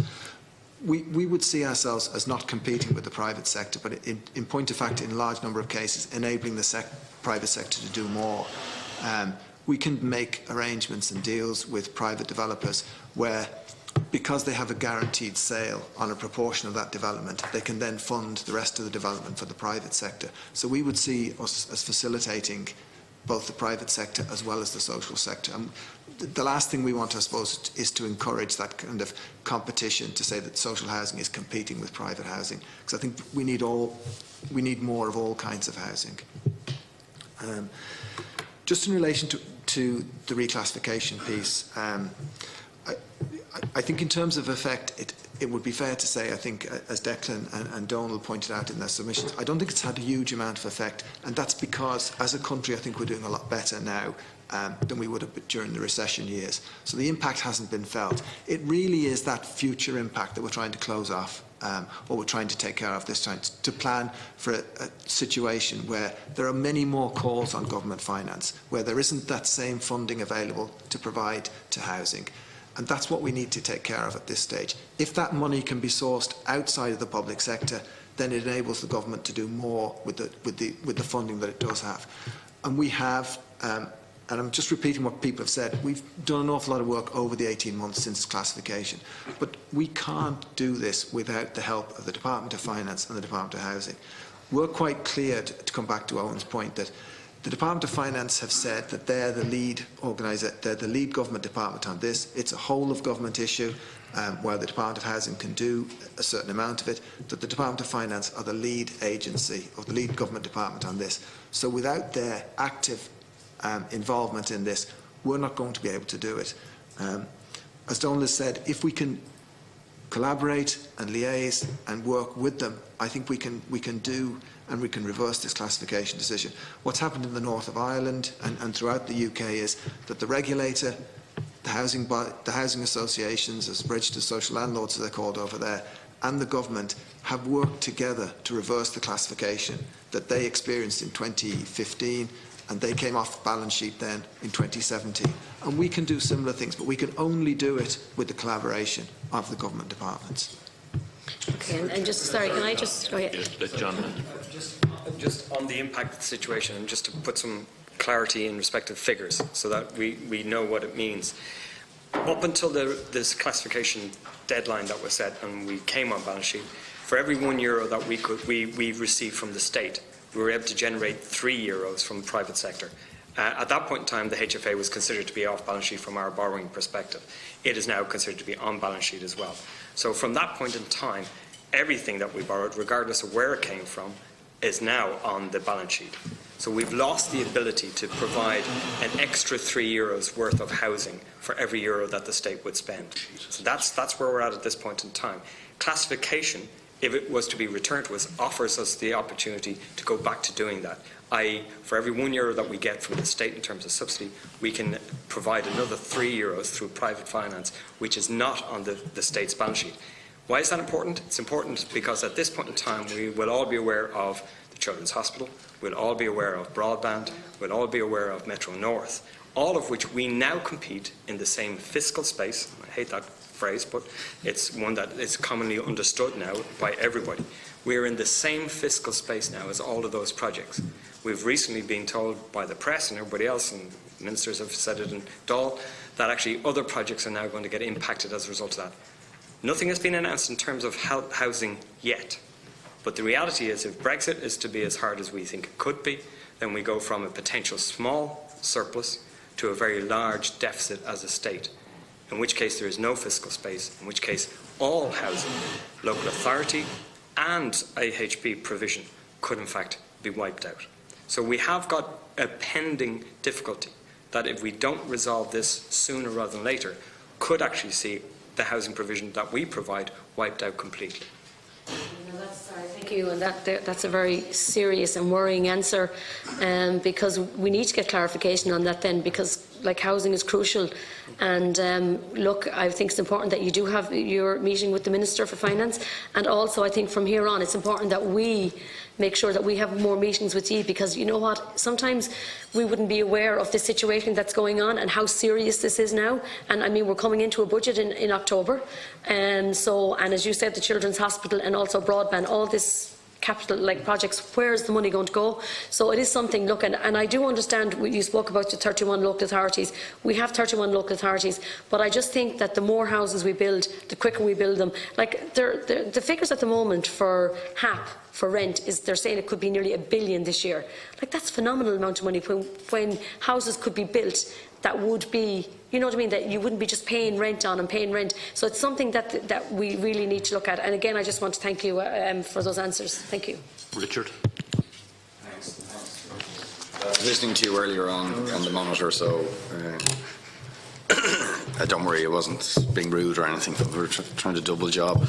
We would see ourselves as not competing with the private sector, but in point of fact, in a large number of cases, enabling the private sector to do more. We can make arrangements and deals with private developers where, because they have a guaranteed sale on a proportion of that development, they can then fund the rest of the development for the private sector. So we would see us as facilitating both the private sector as well as the social sector. And the last thing we want, I suppose, is to encourage that kind of competition, to say that social housing is competing with private housing, because I think we need more of all kinds of housing. Just in relation to the reclassification piece, I think in terms of effect, it would be fair to say, I think, as Declan and Donald pointed out in their submissions, I don't think it's had a huge amount of effect, and that's because, as a country, I think we're doing a lot better now than we would have during the recession years. So the impact hasn't been felt. It really is that future impact that we're trying to close off, or we're trying to take care of this time, to plan for a situation where there are many more calls on government finance, where there isn't that same funding available to provide to housing. And that's what we need to take care of at this stage. If that money can be sourced outside of the public sector, then it enables the government to do more with the funding that it does have. And we have, and I'm just repeating what people have said, we've done an awful lot of work over the 18 months since classification. But we can't do this without the help of the Department of Finance and the Department of Housing. We're quite clear, to come back to Owen's point, that the Department of Finance have said that they're the lead they're the lead government department on this. It's a whole of government issue, where the Department of Housing can do a certain amount of it, that the Department of Finance are the lead agency or the lead government department on this. So without their active involvement in this, we're not going to be able to do it. As Donald has said, if we can collaborate and liaise and work with them, I think we can do and we can reverse this classification decision. What's happened in the north of Ireland and throughout the UK is that the regulator, the housing associations, as registered social landlords as they're called over there, and the government have worked together to reverse the classification that they experienced in 2015, and they came off balance sheet then in 2017. And we can do similar things, but we can only do it with the collaboration of the government departments. Okay, and just, sorry, can I just go ahead? Yes, John. Just on the impact of the situation, and just to put some clarity in respect of figures so that we know what it means. Up until this classification deadline that was set and we came on balance sheet, for every €1 that we received from the state, we were able to generate €3 from the private sector. At that point in time, the HFA was considered to be off balance sheet from our borrowing perspective. It is now considered to be on balance sheet as well. So from that point in time, everything that we borrowed, regardless of where it came from, is now on the balance sheet. So we've lost the ability to provide an extra €3 worth of housing for every euro that the state would spend. So that's where we're at this point in time. Classification, if it was to be returned to us, offers us the opportunity to go back to doing that. i.e., for every €1 that we get from the state in terms of subsidy, we can provide another €3 through private finance, which is not on the state's balance sheet. Why is that important? It's important because at this point in time, we will all be aware of the Children's Hospital, we'll all be aware of broadband, we'll all be aware of Metro North, all of which we now compete in the same fiscal space. I hate that phrase, but it's one that is commonly understood now by everybody. We are in the same fiscal space now as all of those projects. We've recently been told by the press and everybody else, and ministers have said it in Dáil, that actually other projects are now going to get impacted as a result of that. Nothing has been announced in terms of housing yet. But the reality is, if Brexit is to be as hard as we think it could be, then we go from a potential small surplus to a very large deficit as a state, in which case there is no fiscal space, in which case all housing, local authority and AHB provision could in fact be wiped out. So we have got a pending difficulty that if we don't resolve this sooner rather than later, could actually see the housing provision that we provide wiped out completely. Thank you, and that's a very serious and worrying answer, because we need to get clarification on that then, because like housing is crucial. And look, I think it's important that you do have your meeting with the Minister for Finance, and also I think from here on it's important that we make sure that we have more meetings with you, because you know what, sometimes we wouldn't be aware of the situation that's going on and how serious this is now. And I mean, we're coming into a budget in October, and as you said, the Children's Hospital and also broadband, all this capital like projects, where is the money going to go? So it is something, look, and I do understand you spoke about the 31 local authorities. We have 31 local authorities, but I just think that the more houses we build, the quicker we build them. Like the figures at the moment for HAP, for rent, is they're saying it could be nearly $1 billion this year. Like, that's a phenomenal amount of money when houses could be built that would be, you know what I mean, that you wouldn't be just paying rent on and paying rent. So it's something that we really need to look at. And again, I just want to thank you for those answers. Thank you. Richard. Thanks. Listening to you earlier on the monitor, so don't worry, it wasn't being rude or anything. We were trying to double job.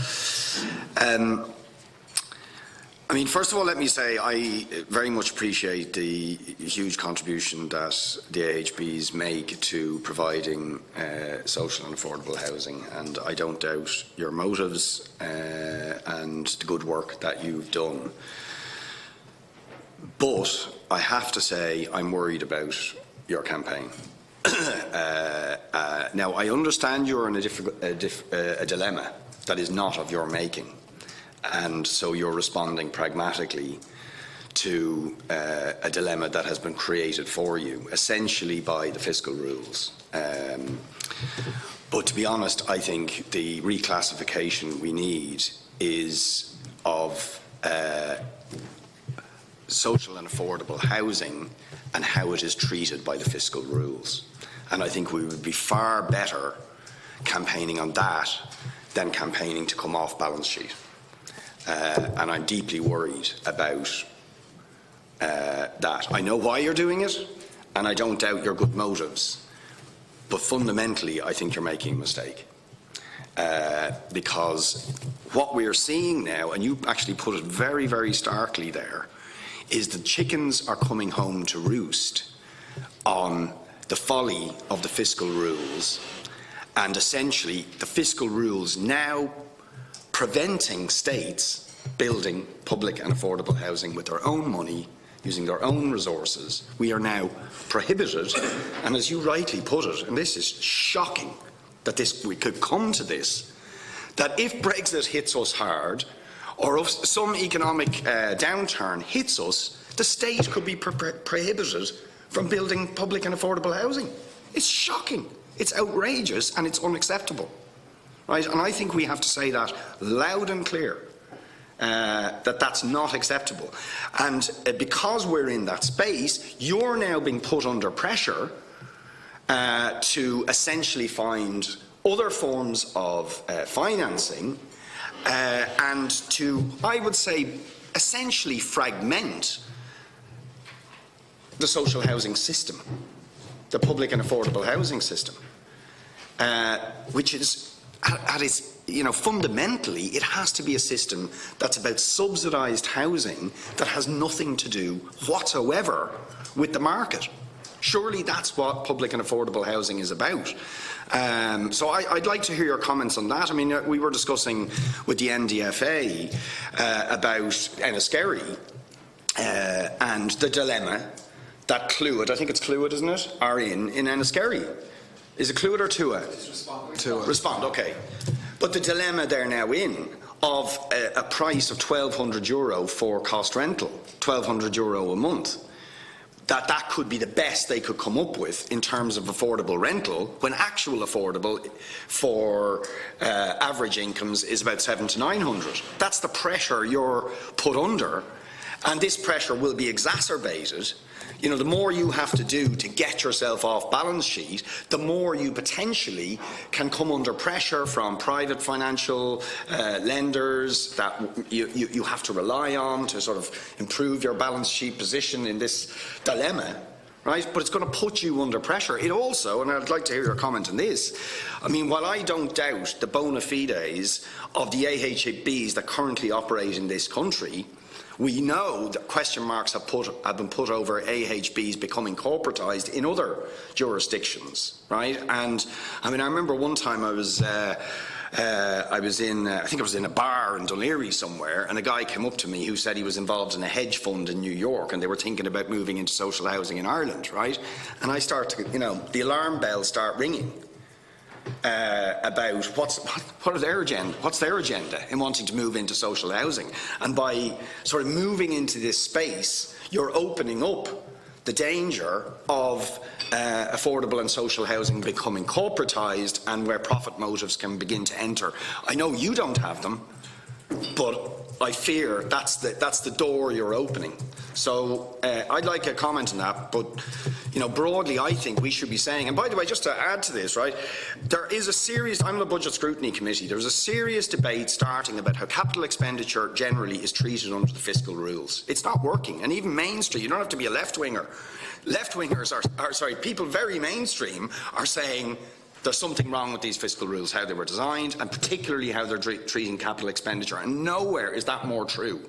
I mean, first of all, let me say I very much appreciate the huge contribution that the AHBs make to providing social and affordable housing, and I don't doubt your motives and the good work that you've done. But I have to say I'm worried about your campaign. Now, I understand you're in a dilemma that is not of your making. And so you're responding pragmatically to a dilemma that has been created for you, essentially by the fiscal rules. But to be honest, I think the reclassification we need is of social and affordable housing and how it is treated by the fiscal rules. And I think we would be far better campaigning on that than campaigning to come off balance sheet. And I'm deeply worried about that. I know why you're doing it, and I don't doubt your good motives, but fundamentally I think you're making a mistake. Because what we're seeing now, and you actually put it very, very starkly there, is the chickens are coming home to roost on the folly of the fiscal rules, and essentially the fiscal rules now preventing states building public and affordable housing with their own money, using their own resources. We are now prohibited, and as you rightly put it, and this is shocking that we could come to this, that if Brexit hits us hard, or if some economic downturn hits us, the state could be prohibited from building public and affordable housing. It's shocking, it's outrageous, and it's unacceptable. Right? And I think we have to say that loud and clear, that that's not acceptable. And because we're in that space, you're now being put under pressure to essentially find other forms of financing and to, I would say, essentially fragment the social housing system, the public and affordable housing system, which is at its, fundamentally, it has to be a system that's about subsidised housing that has nothing to do whatsoever with the market. Surely that's what public and affordable housing is about. So I'd like to hear your comments on that. I mean, we were discussing with the NDFA about Enniskerry and the dilemma that Clúid, I think it's Clúid, isn't it, are in Enniskerry. Is it Clúid or Tua? It's Respond. Respond, okay. But the dilemma they're now in of a price of €1,200 for cost rental, €1,200 a month, that could be the best they could come up with in terms of affordable rental, when actual affordable for average incomes is about 700 to 900. That's the pressure you're put under, and this pressure will be exacerbated. The more you have to do to get yourself off balance sheet, the more you potentially can come under pressure from private financial lenders that you have to rely on to sort of improve your balance sheet position in this dilemma, right? But it's going to put you under pressure. It also, and I'd like to hear your comment on this, I mean, while I don't doubt the bona fides of the AHBs that currently operate in this country, we know that question marks have been put over AHBs becoming corporatised in other jurisdictions, right? And I mean, I remember one time I was in, I think I was in a bar in Dunleary somewhere, and a guy came up to me who said he was involved in a hedge fund in New York, and they were thinking about moving into social housing in Ireland, right? And I start to, the alarm bells start ringing. About what's their agenda in wanting to move into social housing, and by sort of moving into this space, you're opening up the danger of affordable and social housing becoming corporatised, and where profit motives can begin to enter. I know you don't have them, but I fear that's the door you're opening. So I'd like a comment on that, but broadly I think we should be saying, and by the way, just to add to this, right, there is a serious, I'm on the Budget Scrutiny Committee, there's a serious debate starting about how capital expenditure generally is treated under the fiscal rules. It's not working, and even mainstream, you don't have to be a left-winger. Left-wingers are people very mainstream are saying there's something wrong with these fiscal rules, how they were designed, and particularly how they're treating capital expenditure. And nowhere is that more true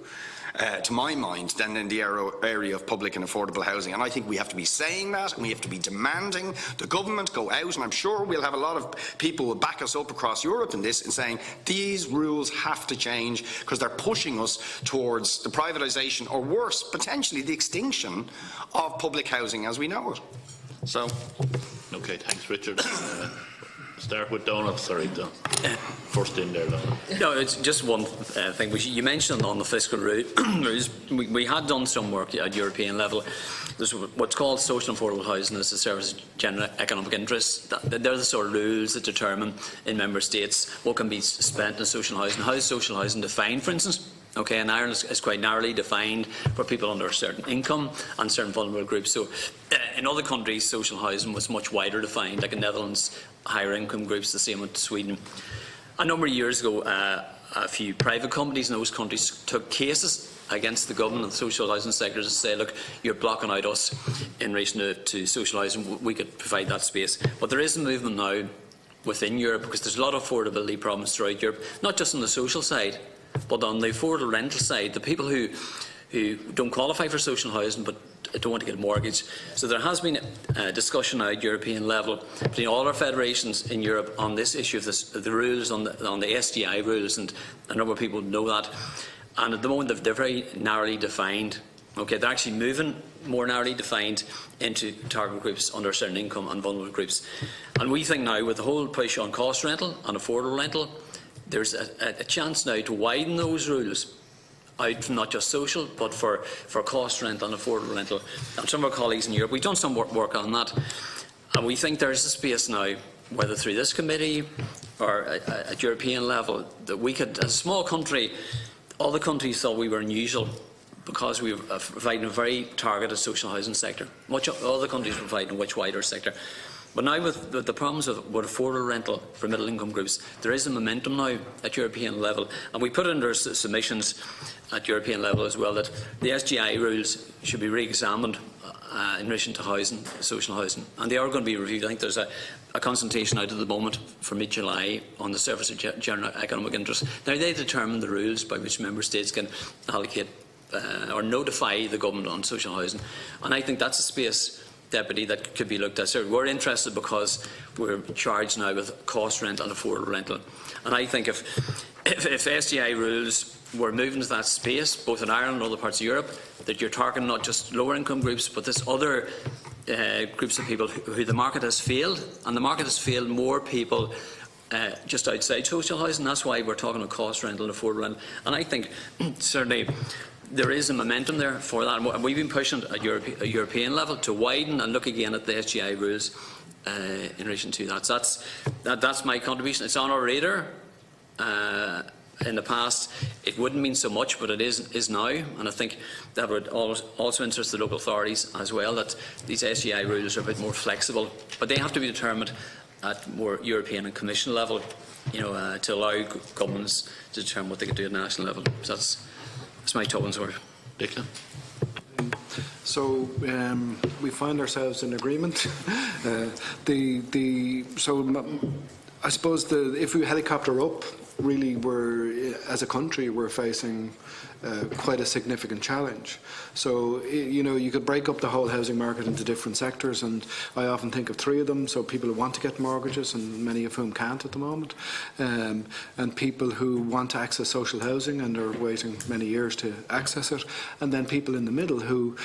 to my mind, than in the area of public and affordable housing. And I think we have to be saying that, and we have to be demanding the government go out, and I'm sure we'll have a lot of people who will back us up across Europe in this, in saying these rules have to change because they're pushing us towards the privatisation, or worse, potentially the extinction of public housing as we know it. So. Okay, thanks, Richard. Start with Donald. Sorry, first in there, Donald. No, it's just one thing. You mentioned on the fiscal rules, we had done some work at European level. There's what's called social and affordable housing as a service of general economic interest. They're the sort of rules that determine in member states what can be spent in social housing. How is social housing defined, for instance? Okay, in Ireland it's quite narrowly defined for people under a certain income and certain vulnerable groups. So in other countries, social housing was much wider defined, like in Netherlands, higher income groups, the same with Sweden. A number of years ago, a few private companies in those countries took cases against the government and the social housing sectors to say, look, you're blocking out us in relation to social housing, we could provide that space. But there is a movement now within Europe, because there's a lot of affordability problems throughout Europe, not just on the social side, but on the affordable rental side, the people who don't qualify for social housing but don't want to get a mortgage. So there has been a discussion now at European level between all our federations in Europe on this issue of the rules, on the SDI rules, and a number of people know that. And at the moment they're very narrowly defined. Okay, they're actually moving more narrowly defined into target groups under a certain income and vulnerable groups. And we think now, with the whole push on cost rental and affordable rental, there's a chance now to widen those rules out from not just social, but for cost rent and affordable rental. And some of our colleagues in Europe, we've done some work on that, and we think there's a space now, whether through this committee or at European level, that we could, as a small country, all the countries thought we were unusual because we were providing a very targeted social housing sector. Much other countries are providing a much wider sector. But now with the problems with affordable rental for middle income groups, there is a momentum now at European level, and we put in our submissions at European level as well that the SGI rules should be re-examined in relation to housing, social housing, and they are going to be reviewed. I think there's a consultation out at the moment for mid-July on the service of general economic interest. Now they determine the rules by which member states can allocate or notify the government on social housing, and I think that's a space, Deputy, that could be looked at. So we're interested because we're charged now with cost rent and affordable rental. And I think if SDI rules were moving to that space, both in Ireland and other parts of Europe, that you're targeting not just lower income groups, but this other groups of people who the market has failed, and the market has failed more people just outside social housing. That's why we're talking about cost rental and affordable rental. And I think certainly there is a momentum there for that, and we've been pushing at European level to widen and look again at the SGI rules in relation to that. So that's my contribution. It's on our radar. In the past, it wouldn't mean so much, but it is now, and I think that would also interest the local authorities as well, that these SGI rules are a bit more flexible, but they have to be determined at more European and Commission level, to allow governments to determine what they can do at national level. So that's my talking sort. Declan. So we find ourselves in agreement. I suppose if we helicopter up, really, as a country, we're facing quite a significant challenge. So, you could break up the whole housing market into different sectors, and I often think of three of them. So people who want to get mortgages, and many of whom can't at the moment, and people who want to access social housing and are waiting many years to access it, and then people in the middle who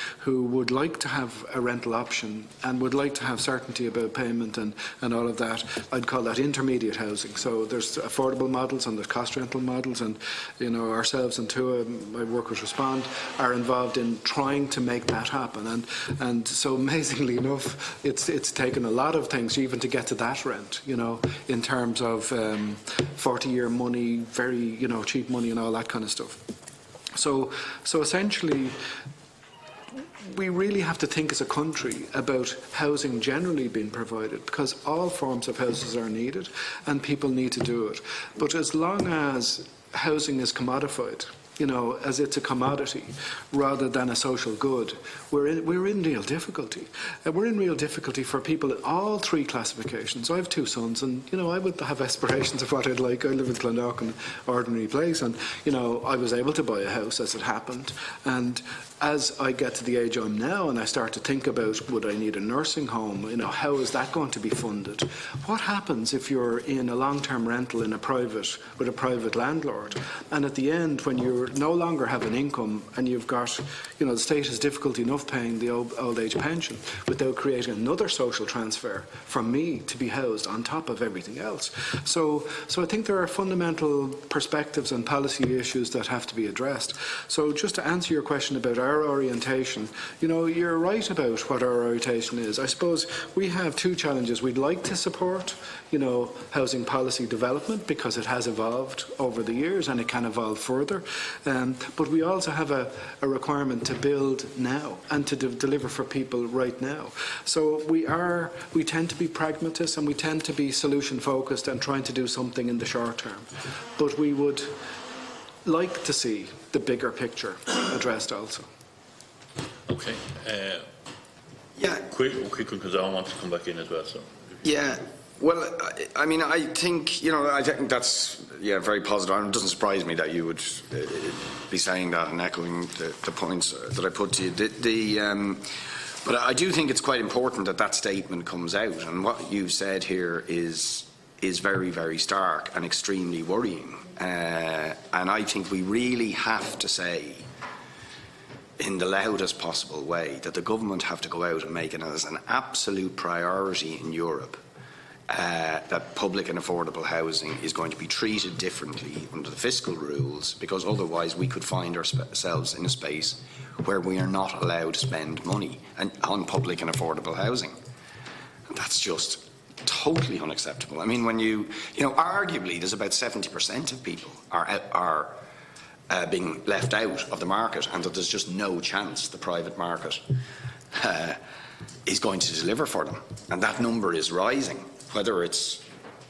would like to have a rental option and would like to have certainty about payment and all of that. I'd call that intermediate housing. So there's affordable models and there's cost rental models, and ourselves and TUA, my work with Respond, are involved in trying to make that happen, and so amazingly enough, it's taken a lot of things even to get to that rent, in terms of 40-year money, very cheap money and all that kind of stuff. So essentially, we really have to think as a country about housing generally being provided, because all forms of houses are needed and people need to do it. But as long as housing is commodified, as it's a commodity rather than a social good, we're in real difficulty. We're in real difficulty for people in all three classifications. I have two sons, and I would have aspirations of what I'd like. I live in Clondalk, an ordinary place, and I was able to buy a house as it happened. And as I get to the age I'm now, and I start to think about, would I need a nursing home? How is that going to be funded? What happens if you're in a long-term rental with a private landlord, and at the end, when you no longer have an income and you've got, the state has difficulty enough paying the old age pension without creating another social transfer from me to be housed on top of everything else. So I think there are fundamental perspectives and policy issues that have to be addressed. So just to answer your question about our orientation, you're right about what our orientation is. I suppose we have two challenges. We'd like to support, housing policy development because it has evolved over the years and it can evolve further. But we also have a requirement to build now and to deliver for people right now. So we tend to be pragmatists and we tend to be solution focused and trying to do something in the short term. But we would like to see the bigger picture addressed also. Okay. Yeah. Quick, because I want to come back in as well. So. Yeah. Well, I think that's very positive. And it doesn't surprise me that you would be saying that and echoing the points that I put to you. But I do think it's quite important that statement comes out. And what you've said here is very, very stark and extremely worrying. And I think we really have to say, in the loudest possible way, that the government have to go out and make it as an absolute priority in Europe that public and affordable housing is going to be treated differently under the fiscal rules, because otherwise we could find ourselves in a space where we are not allowed to spend money on public and affordable housing. And that's just totally unacceptable. When arguably there's about 70% of people are being left out of the market, and that there's just no chance the private market is going to deliver for them. And that number is rising, whether it's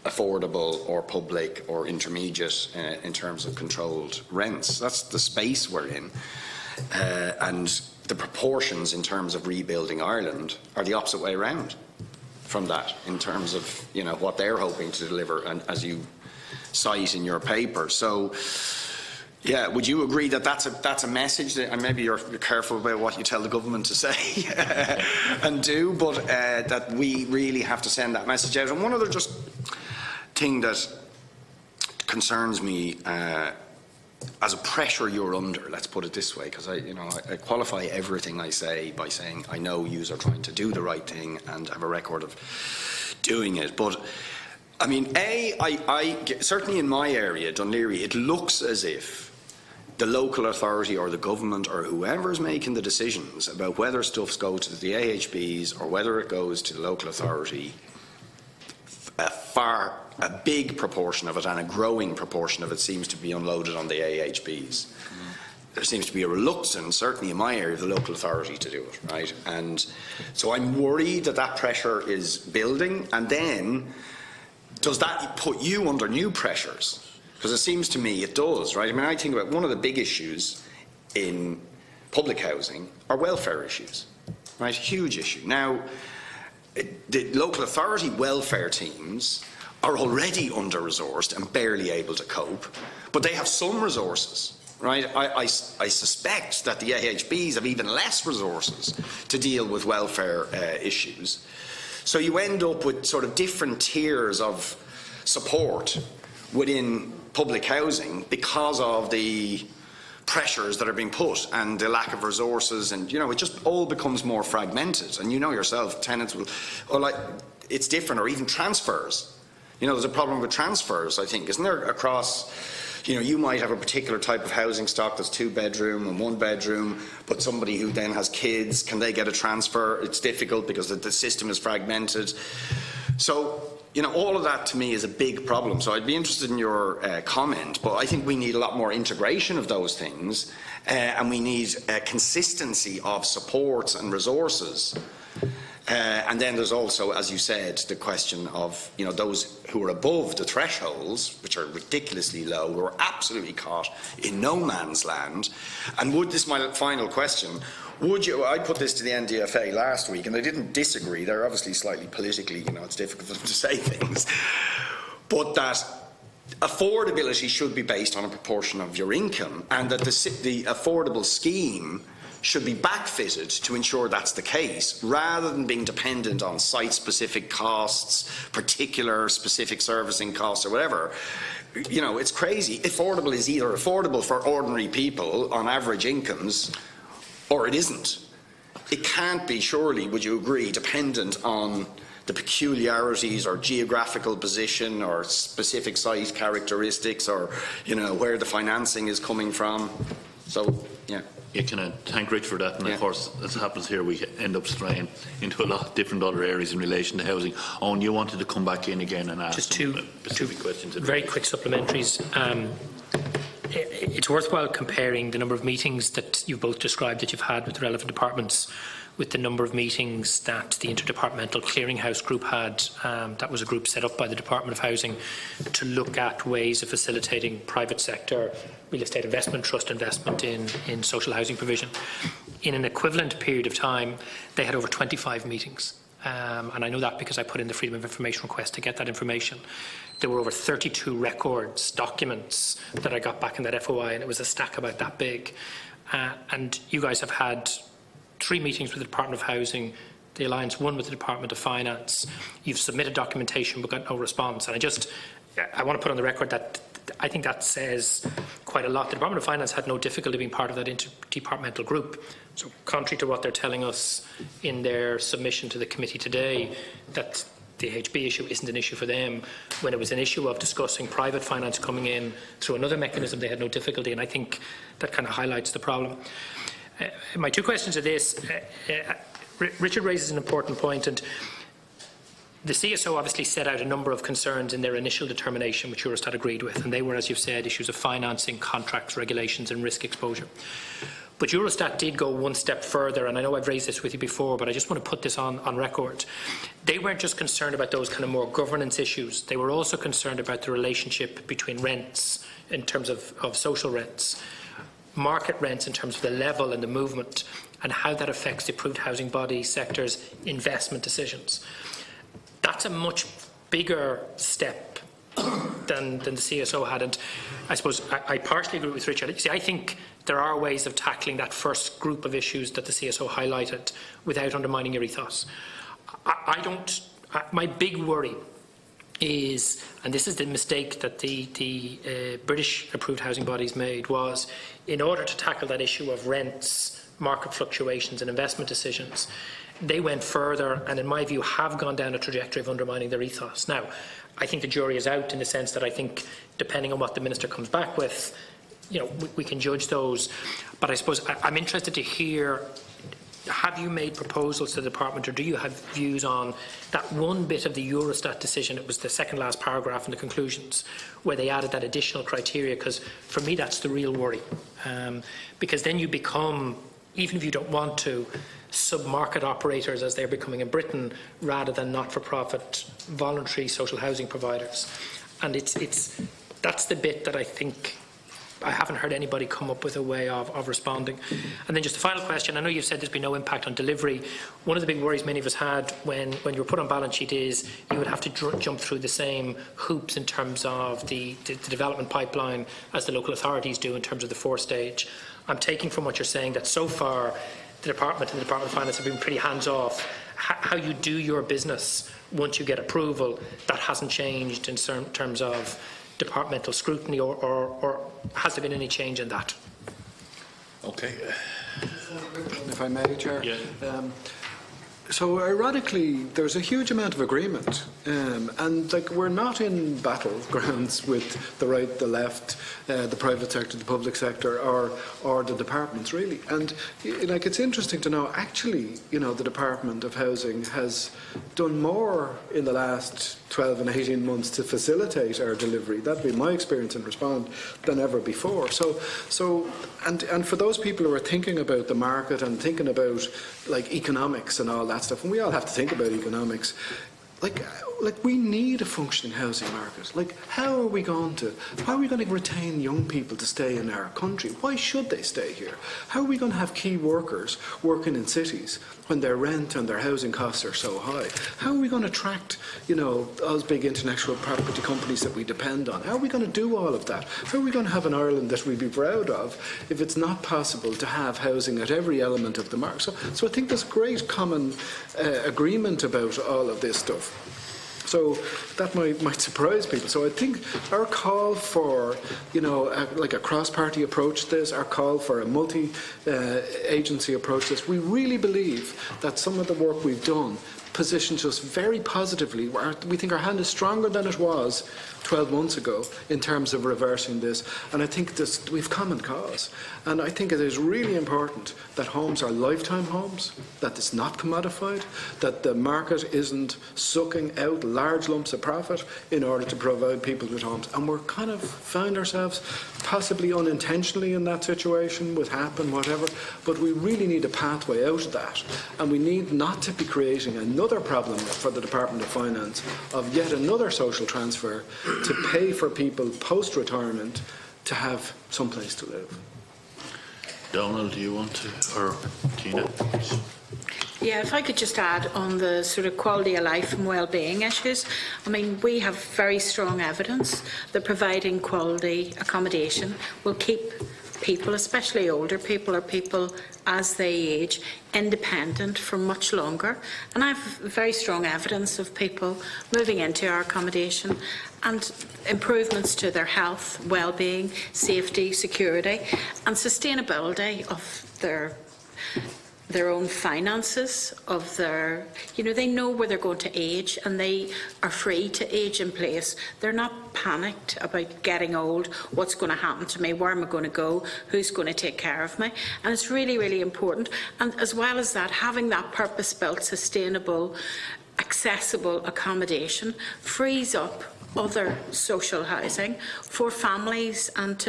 affordable or public or intermediate in terms of controlled rents. That's the space we're in. And the proportions in terms of rebuilding Ireland are the opposite way around from that, in terms of what they're hoping to deliver, and as you cite in your paper. So, yeah, would you agree that that's a message that, and maybe you're careful about what you tell the government to say and do, but that we really have to send that message out? And one other just thing that concerns me as a pressure you're under, let's put it this way, because I qualify everything I say by saying I know yous are trying to do the right thing and have a record of doing it, but certainly in my area, Dún Laoghaire, it looks as if the local authority or the government or whoever is making the decisions about whether stuff goes to the AHBs or whether it goes to the local authority, a big proportion of it and a growing proportion of it seems to be unloaded on the AHBs. There seems to be a reluctance, certainly in my area, of the local authority to do it, right? And so I'm worried that pressure is building, and then does that put you under new pressures? Because it seems to me it does, right? I think about one of the big issues in public housing are welfare issues, right? Huge issue. Now, the local authority welfare teams are already under-resourced and barely able to cope, but they have some resources, right? I suspect that the AHBs have even less resources to deal with welfare issues. So you end up with sort of different tiers of support within public housing because of the pressures that are being put and the lack of resources, and it just all becomes more fragmented. And yourself, tenants will, it's different, or even transfers. There's a problem with transfers, I think, isn't there, across, you might have a particular type of housing stock that's 2-bedroom and 1-bedroom, but somebody who then has kids, can they get a transfer? It's difficult because the system is fragmented. So, all of that to me is a big problem. So I'd be interested in your comment, but I think we need a lot more integration of those things, and we need consistency of supports and resources And then there's also, as you said, the question of, you know, those who are above the thresholds, which are ridiculously low, who are absolutely caught in no man's land. And this is my final question, would you, I put this to the NDFA last week, and they didn't disagree, they're obviously slightly politically, you know, it's difficult for them to say things, but that affordability should be based on a proportion of your income, and that the affordable scheme should be backfitted to ensure that's the case, rather than being dependent on site-specific costs, particular specific servicing costs or whatever. You know, it's crazy. Affordable is either affordable for ordinary people on average incomes, or it isn't. It can't be, surely, would you agree, dependent on the peculiarities or geographical position or specific site characteristics, or, you know, where the financing is coming from. So, yeah. You can thank Rich for that, and of course, as happens here, we end up straying into a lot of different other areas in relation to housing. Owen, you wanted to come back in again and ask just two specific questions. Very quick supplementaries. It's worthwhile comparing the number of meetings that you've both described that you've had with the relevant departments with the number of meetings that the Interdepartmental Clearinghouse Group had. That was a group set up by the Department of Housing to look at ways of facilitating private sector real estate investment, trust investment in social housing provision. In an equivalent period of time, they had over 25 meetings. And I know that because I put in the Freedom of Information request to get that information. There were over 32 records, documents that I got back in that FOI, and it was a stack about that big. And you guys have had 3 meetings with the Department of Housing, the Alliance 1 with the Department of Finance. You've submitted documentation but got no response. And I want to put on the record that I think that says quite a lot. The Department of Finance had no difficulty being part of that interdepartmental group. So contrary to what they're telling us in their submission to the committee today, that the HB issue isn't an issue for them, when it was an issue of discussing private finance coming in through another mechanism, they had no difficulty, and I think that kind of highlights the problem. My 2 questions are this. Richard raises an important point, and the CSO obviously set out a number of concerns in their initial determination, which Eurostat agreed with, and they were, as you've said, issues of financing, contracts, regulations and risk exposure. But Eurostat did go one step further, and I know I've raised this with you before, but I just want to put this on record. They weren't just concerned about those kind of more governance issues. They were also concerned about the relationship between rents in terms of social rents, market rents in terms of the level and the movement, and how that affects the approved housing body sector's investment decisions. That's a much bigger step than the CSO had, and I suppose I partially agree with Richard. See, I think there are ways of tackling that first group of issues that the CSO highlighted without undermining your ethos. My big worry is, and this is the mistake that the British approved housing bodies made, was in order to tackle that issue of rents, market fluctuations and investment decisions, they went further and in my view have gone down a trajectory of undermining their ethos. Now, I think the jury is out in the sense that I think depending on what the Minister comes back with, you know, we can judge those. But I suppose I'm interested to hear, have you made proposals to the Department, or do you have views on that one bit of the Eurostat decision? It was the second last paragraph in the conclusions where they added that additional criteria, because for me that's the real worry. Because then you become, even if you don't want to, sub-market operators as they're becoming in Britain, rather than not-for-profit voluntary social housing providers. And that's the bit that I think I haven't heard anybody come up with a way of responding. And then just a final question. I know you've said there's been no impact on delivery. One of the big worries many of us had when you were put on balance sheet is you would have to jump through the same hoops in terms of the development pipeline as the local authorities do in terms of the 4-stage. I'm taking from what you're saying that so far the Department and the Department of Finance have been pretty hands-off. How you do your business once you get approval, that hasn't changed in terms of departmental scrutiny, or has there been any change in that? Okay. If I may, Chair. Yeah. So ironically, there's a huge amount of agreement, and like we're not in battlegrounds with the right, the left, the private sector, the public sector, or the departments really. And like it's interesting to know, actually, you know, the Department of Housing has done more in the last 12 and 18 months to facilitate our delivery. That'd be my experience in Respond than ever before. And for those people who are thinking about the market and thinking about like economics and all that stuff, and we all have to think about economics. Like we need a functioning housing market. Like, how are we going to retain young people to stay in our country? Why should they stay here? How are we going to have key workers working in cities when their rent and their housing costs are so high? How are we going to attract, those big intellectual property companies that we depend on? How are we going to do all of that? How are we going to have an Ireland that we'd be proud of if it's not possible to have housing at every element of the market? So I think there's great common agreement about all of this stuff. So that might surprise people. So I think our call for, like a cross-party approach to this, our call for a multi-agency approach to this, we really believe that some of the work we've done positions us very positively. We think our hand is stronger than it was 12 months ago in terms of reversing this, and I think we've common cause. And I think it is really important that homes are lifetime homes, that it's not commodified, that the market isn't sucking out large lumps of profit in order to provide people with homes. And we're kind of found ourselves possibly unintentionally in that situation with HAP and whatever, but we really need a pathway out of that, and we need not to be creating another problem for the Department of Finance of yet another social transfer to pay for people post-retirement to have some place to live. Donald, do you want to, or Tina? Yeah, if I could just add on the sort of quality of life and well-being issues. I mean, we have very strong evidence that providing quality accommodation will keep people, especially older people or people as they age, independent for much longer. And I have very strong evidence of people moving into our accommodation and improvements to their health, well-being, safety, security and sustainability of their own finances, of their, they know where they're going to age and they are free to age in place. They're not panicked about getting old, what's going to happen to me, where am I going to go, who's going to take care of me. And it's really, really important. And as well as that, having that purpose-built, sustainable, accessible accommodation frees up other social housing for families and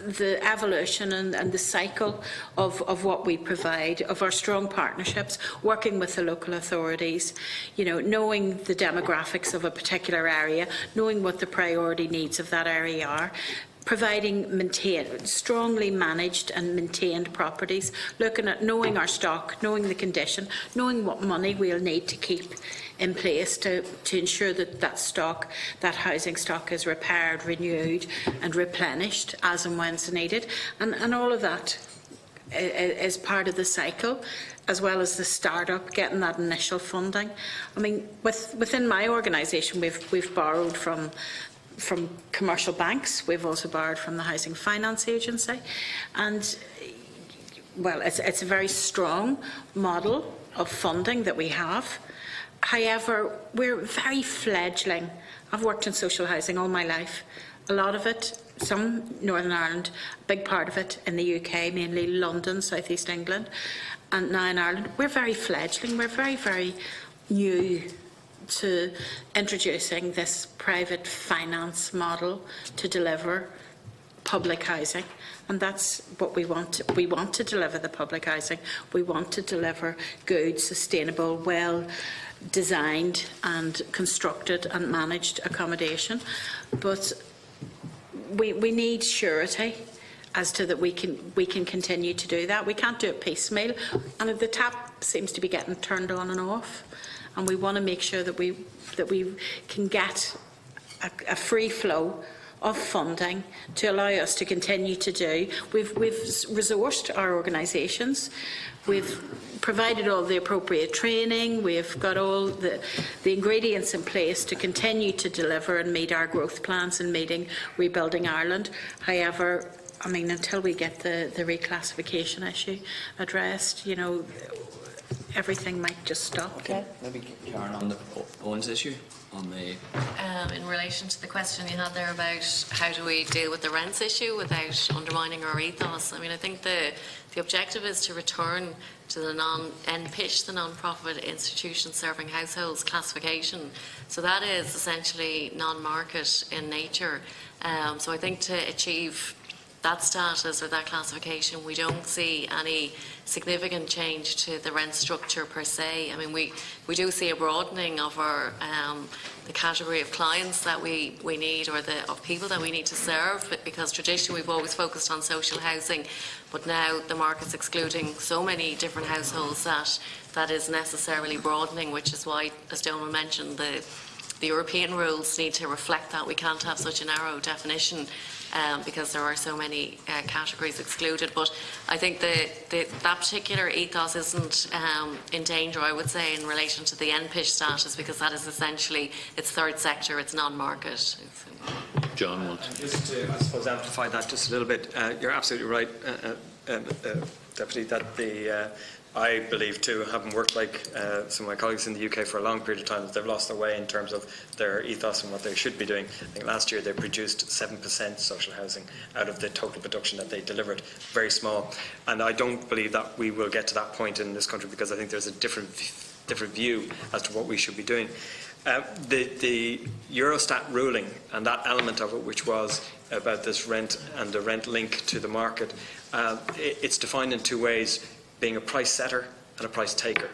the evolution and the cycle of what we provide, of our strong partnerships, working with the local authorities, knowing the demographics of a particular area, knowing what the priority needs of that area are, providing strongly managed and maintained properties, looking at knowing our stock, knowing the condition, knowing what money we'll need to keep in place to ensure that that housing stock is repaired, renewed and replenished as and when it's needed. And all of that is part of the cycle, as well as the start-up, getting that initial funding. I mean, within my organisation, we've borrowed from commercial banks. We've also borrowed from the Housing Finance Agency. And, well, it's a very strong model of funding that we have. However, we're very fledgling. I've worked in social housing all my life. A lot of it, some Northern Ireland, a big part of it in the UK, mainly London, South East England, and now in Ireland. We're very fledgling. We're very, very new to introducing this private finance model to deliver public housing, and that's what we want. We want to deliver the public housing. We want to deliver good, sustainable, well-designed and constructed and managed accommodation, but we need surety as to that we can continue to do that. We can't do it piecemeal, and the tap seems to be getting turned on and off. And we want to make sure that we can get a free flow of funding to allow us to continue to do. We've resourced our organisations. We've provided all the appropriate training. We've got all the ingredients in place to continue to deliver and meet our growth plans and meeting Rebuilding Ireland. However, I mean, until we get the reclassification issue addressed, everything might just stop. Okay. Maybe Karen on the Owen's issue on the. In relation to the question you had there about how do we deal with the rents issue without undermining our ethos, I mean, I think the objective is to return to the NPIS, the non-profit institution serving households classification. So that is essentially non-market in nature. So I think to achieve that status or that classification, we don't see any significant change to the rent structure per se. I mean, we do see a broadening of our the category of clients that we need, or of people that we need to serve, because traditionally we've always focused on social housing, but now the market's excluding so many different households that is necessarily broadening, which is why, as Donald mentioned, the European rules need to reflect that. We can't have such a narrow definition because there are so many categories excluded. But I think that particular ethos isn't in danger, I would say, in relation to the NPIS status, because that is essentially, it's third sector, it's non-market. John wants. Just to, I suppose, amplify that just a little bit. You're absolutely right, Deputy, that I believe too, having worked like some of my colleagues in the UK for a long period of time, that they've lost their way in terms of their ethos and what they should be doing. I think last year they produced 7% social housing out of the total production that they delivered, very small. And I don't believe that we will get to that point in this country, because I think there's a different view as to what we should be doing. The Eurostat ruling and that element of it, which was about this rent and the rent link to the market, it's defined in two ways: being a price setter and a price taker.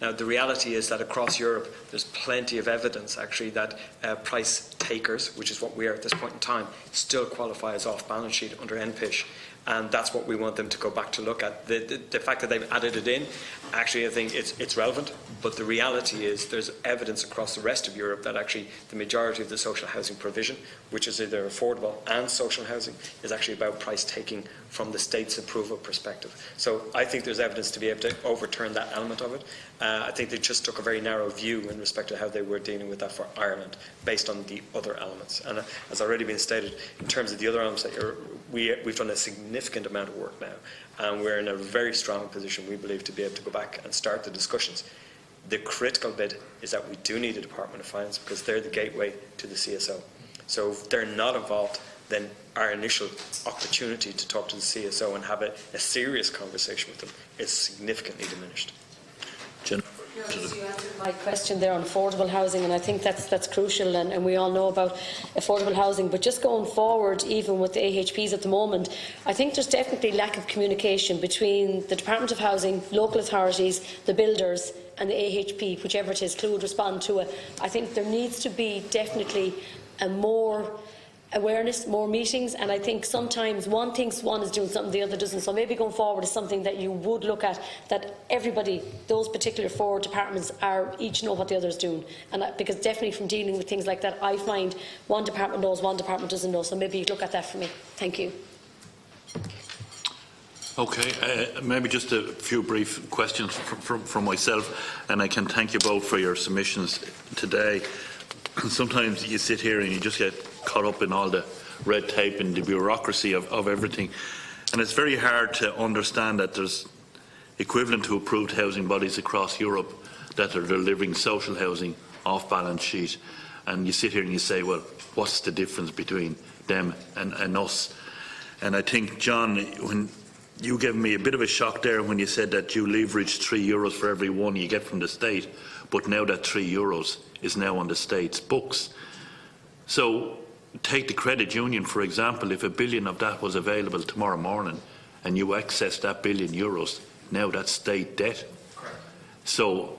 Now, the reality is that across Europe, there's plenty of evidence, actually, that price takers, which is what we are at this point in time, still qualify as off-balance sheet under NPIS. And that's what we want them to go back to look at. The fact that they've added it in, actually, I think it's relevant. But the reality is there's evidence across the rest of Europe that actually the majority of the social housing provision, which is either affordable and social housing, is actually about price taking from the state's approval perspective. So I think there's evidence to be able to overturn that element of it. I think they just took a very narrow view in respect to how they were dealing with that for Ireland, based on the other elements. And as already been stated, in terms of the other elements, that we've done a significant amount of work now, and we're in a very strong position, we believe, to be able to go back and start the discussions. The critical bit is that we do need a Department of Finance, because they're the gateway to the CSO. So if they're not involved, then our initial opportunity to talk to the CSO and have a serious conversation with them is significantly diminished. You answered my question there on affordable housing, and I think that's crucial, and we all know about affordable housing. But just going forward, even with the AHPs at the moment, I think there's definitely lack of communication between the Department of Housing, local authorities, the builders and the AHP, whichever it is, who would respond to it. I think there needs to be definitely a more awareness, more meetings, and I think sometimes one thinks one is doing something the other doesn't. So maybe going forward is something that you would look at, that everybody, those particular four departments, are each know what the other is doing. And because definitely from dealing with things like that, I find one department knows, one department doesn't know. So maybe look at that for me. Thank you. Okay, maybe just a few brief questions from myself, and I can thank you both for your submissions today. Sometimes you sit here and you just get caught up in all the red tape and the bureaucracy of everything, and it's very hard to understand that there's equivalent to approved housing bodies across Europe that are delivering social housing off balance sheet, and you sit here and you say, well, what's the difference between them and us? And I think, John, when you gave me a bit of a shock there when you said that you leverage €3 for every one you get from the state, but now that €3 is now on the state's books. So take the credit union, for example. If €1 billion of that was available tomorrow morning and you access that €1 billion, now that's state debt. So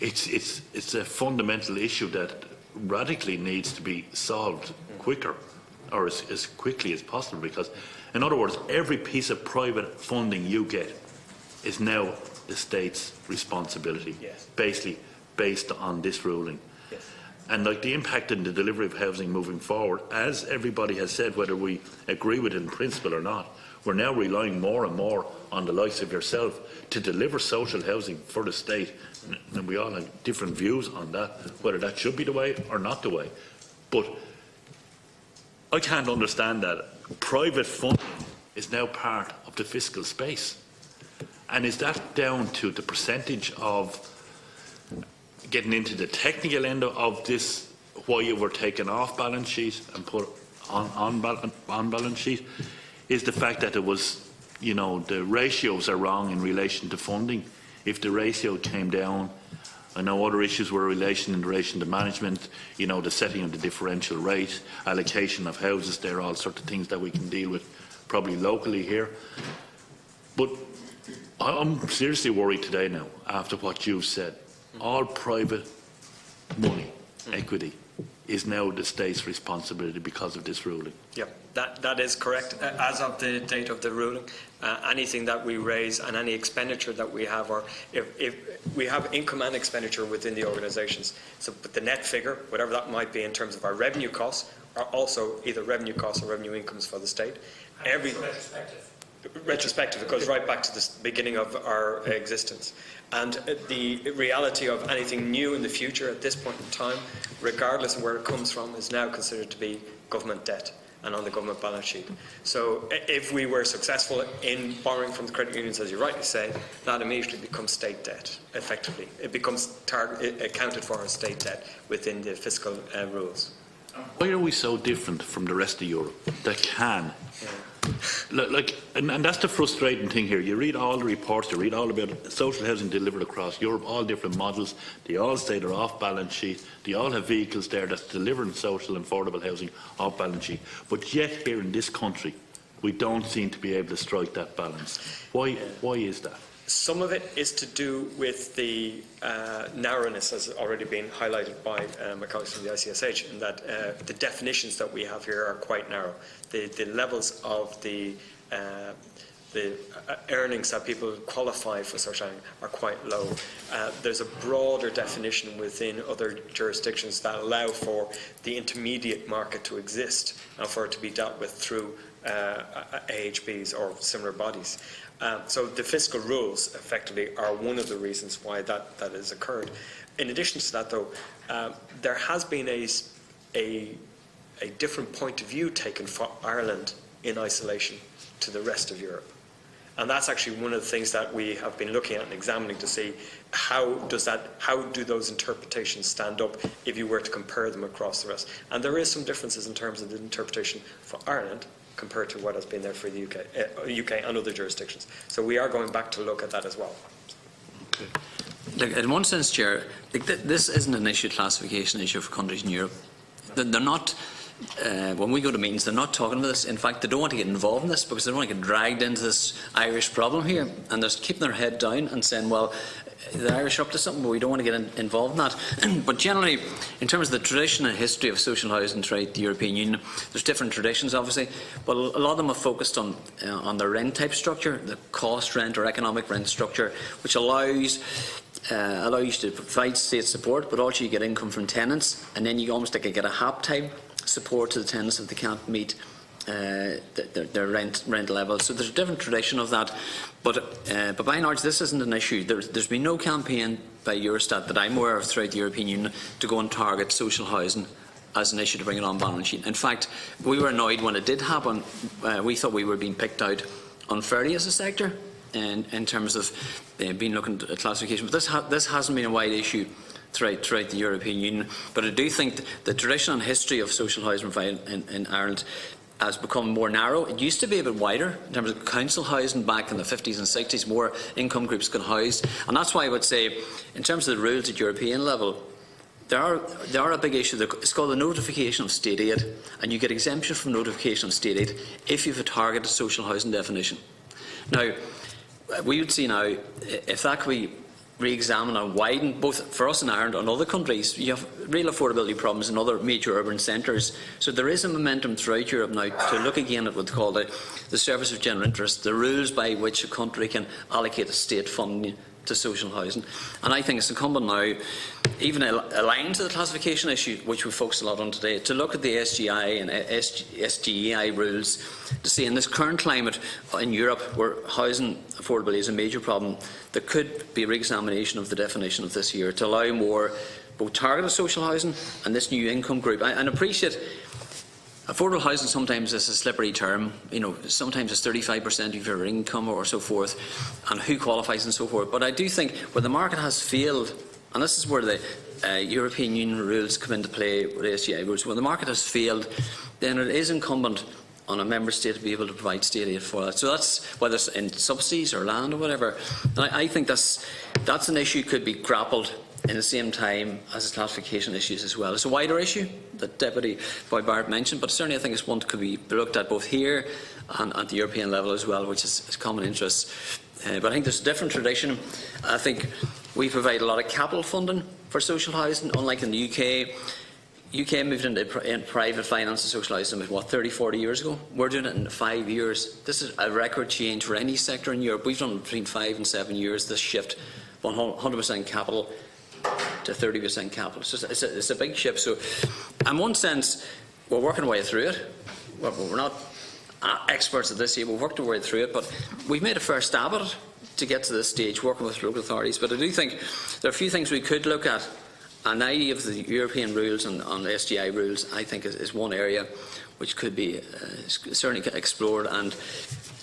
it's a fundamental issue that radically needs to be solved quicker, or as quickly as possible, because in other words, every piece of private funding you get is now the state's responsibility, yes, basically based on this ruling. Yes. And like the impact in the delivery of housing moving forward, as everybody has said, whether we agree with it in principle or not, we're now relying more and more on the likes of yourself to deliver social housing for the state. And we all have different views on that, whether that should be the way or not the way. But I can't understand that private funding is now part of the fiscal space. And is that down to the percentage of getting into the technical end of this, why you were taken off balance sheet and put on balance sheet? Is the fact that it was, you know, the ratios are wrong in relation to funding? If the ratio came down, I know other issues were in relation to management, you know, the setting of the differential rate, allocation of houses, they're all sorts of things that we can deal with probably locally here. But I'm seriously worried today now, after what you've said. All private money, equity, is now the state's responsibility because of this ruling. Yeah, that is correct. As of the date of the ruling, anything that we raise and any expenditure that we have, or if we have income and expenditure within the organisations, so but the net figure, whatever that might be in terms of our revenue costs, are also either revenue costs or revenue incomes for the state. Retrospective, it goes right back to the beginning of our existence. And the reality of anything new in the future at this point in time, regardless of where it comes from, is now considered to be government debt and on the government balance sheet. So if we were successful in borrowing from the credit unions, as you rightly say, that immediately becomes state debt, effectively. It becomes accounted for as state debt within the fiscal rules. Why are we so different from the rest of Europe that can? And that's the frustrating thing here. You read all the reports, you read all about social housing delivered across Europe, all different models. They all say they're off balance sheet. They all have vehicles there that's delivering social and affordable housing off balance sheet. But yet here in this country, we don't seem to be able to strike that balance. Why is that? Some of it is to do with the narrowness, as already been highlighted by my colleagues from the ICSH, in that the definitions that we have here are quite narrow. The levels of the earnings that people qualify for social housing are quite low. There's a broader definition within other jurisdictions that allow for the intermediate market to exist and for it to be dealt with through AHBs or similar bodies. So the fiscal rules effectively are one of the reasons why that has occurred. In addition to that, though, there has been a different point of view taken for Ireland in isolation to the rest of Europe. And that's actually one of the things that we have been looking at and examining to see how do those interpretations stand up if you were to compare them across the rest. And there is some differences in terms of the interpretation for Ireland compared to what has been there for the UK and other jurisdictions. So we are going back to look at that as well. Okay. Look, in one sense, Chair, this isn't an classification issue for countries in Europe. They're not, when we go to meetings, they're not talking about this. In fact, they don't want to get involved in this because they don't want to get dragged into this Irish problem here. And they're keeping their head down and saying, well, the Irish are up to something, but we don't want to get involved in that. But generally, in terms of the tradition and history of social housing throughout the European Union, there's different traditions, obviously, but a lot of them have focused on the rent type structure, the cost rent or economic rent structure, which allows you to provide state support, but also you get income from tenants, and then you almost get a HAP type support to the tenants if they can't meet their rent levels. So there's a different tradition of that, but by and large this isn't an issue. There's been no campaign by Eurostat that I'm aware of throughout the European Union to go and target social housing as an issue to bring it on balance sheet. In fact, we were annoyed when it did happen. We thought we were being picked out unfairly as a sector in terms of being looking at classification, but this hasn't been a wide issue throughout the European Union. But I do think the tradition and history of social housing in Ireland has become more narrow. It used to be a bit wider in terms of council housing back in the 50s and 60s, more income groups got housed. And that's why I would say, in terms of the rules at European level, there are a big issue. It's called the notification of state aid, and you get exemption from notification of state aid if you have a targeted social housing definition. Now, we would see now, if that could be re-examined and widened, both for us in Ireland and other countries, you have real affordability problems in other major urban centres. So there is a momentum throughout Europe now to look again at what's called the service of general interest, the rules by which a country can allocate a state funding to social housing. And I think it's incumbent now, even aligned to the classification issue, which we focus a lot on today, to look at the SGI and SGEI rules to see in this current climate in Europe where housing affordability is a major problem, there could be a re-examination of the definition of this year to allow more both targeted social housing and this new income group. And appreciate affordable housing sometimes is a slippery term. You know, sometimes it's 35% of your income or so forth, and who qualifies and so forth. But I do think where the market has failed, and this is where the European Union rules come into play with SGI rules, when the market has failed, then it is incumbent on a member state to be able to provide state aid for that. So that's whether it's in subsidies or land or whatever. And I think that's an issue could be grappled in the same time as the classification issues as well. It's a wider issue that Deputy Boyd Barrett mentioned, but certainly I think it's one that could be looked at both here and at the European level as well, which is common interest. But I think there's a different tradition. I think we provide a lot of capital funding for social housing, unlike in the UK. UK moved into private finance and social housing about, 30, 40 years ago. We're doing it in 5 years. This is a record change for any sector in Europe. We've done between 5 and 7 years, this shift from 100% capital to 30% capital. So it's a big shift. So in one sense, we're working our way through it. We're not experts at this yet. We've worked our way through it, but we've made a fair stab at it to get to this stage, working with local authorities. But I do think there are a few things we could look at. And idea of the European rules and on SGI rules, I think, is one area which could be certainly explored. And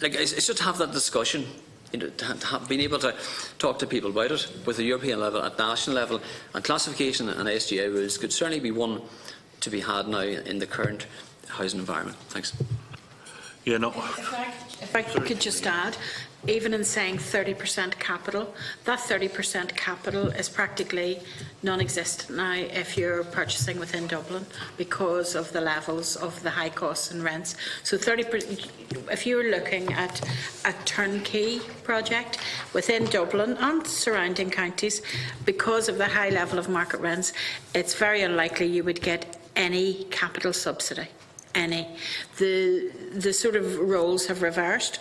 it's just to have that discussion, to have been able to talk to people about it with the European level, at national level, and classification and SGI rules could certainly be one to be had now in the current housing environment. Thanks. Yeah, no. If I could just add, even in saying 30% capital, that 30% capital is practically non-existent now if you're purchasing within Dublin because of the levels of the high costs and rents. So 30%, if you're looking at a turnkey project within Dublin and surrounding counties, because of the high level of market rents, it's very unlikely you would get any capital subsidy. The sort of roles have reversed.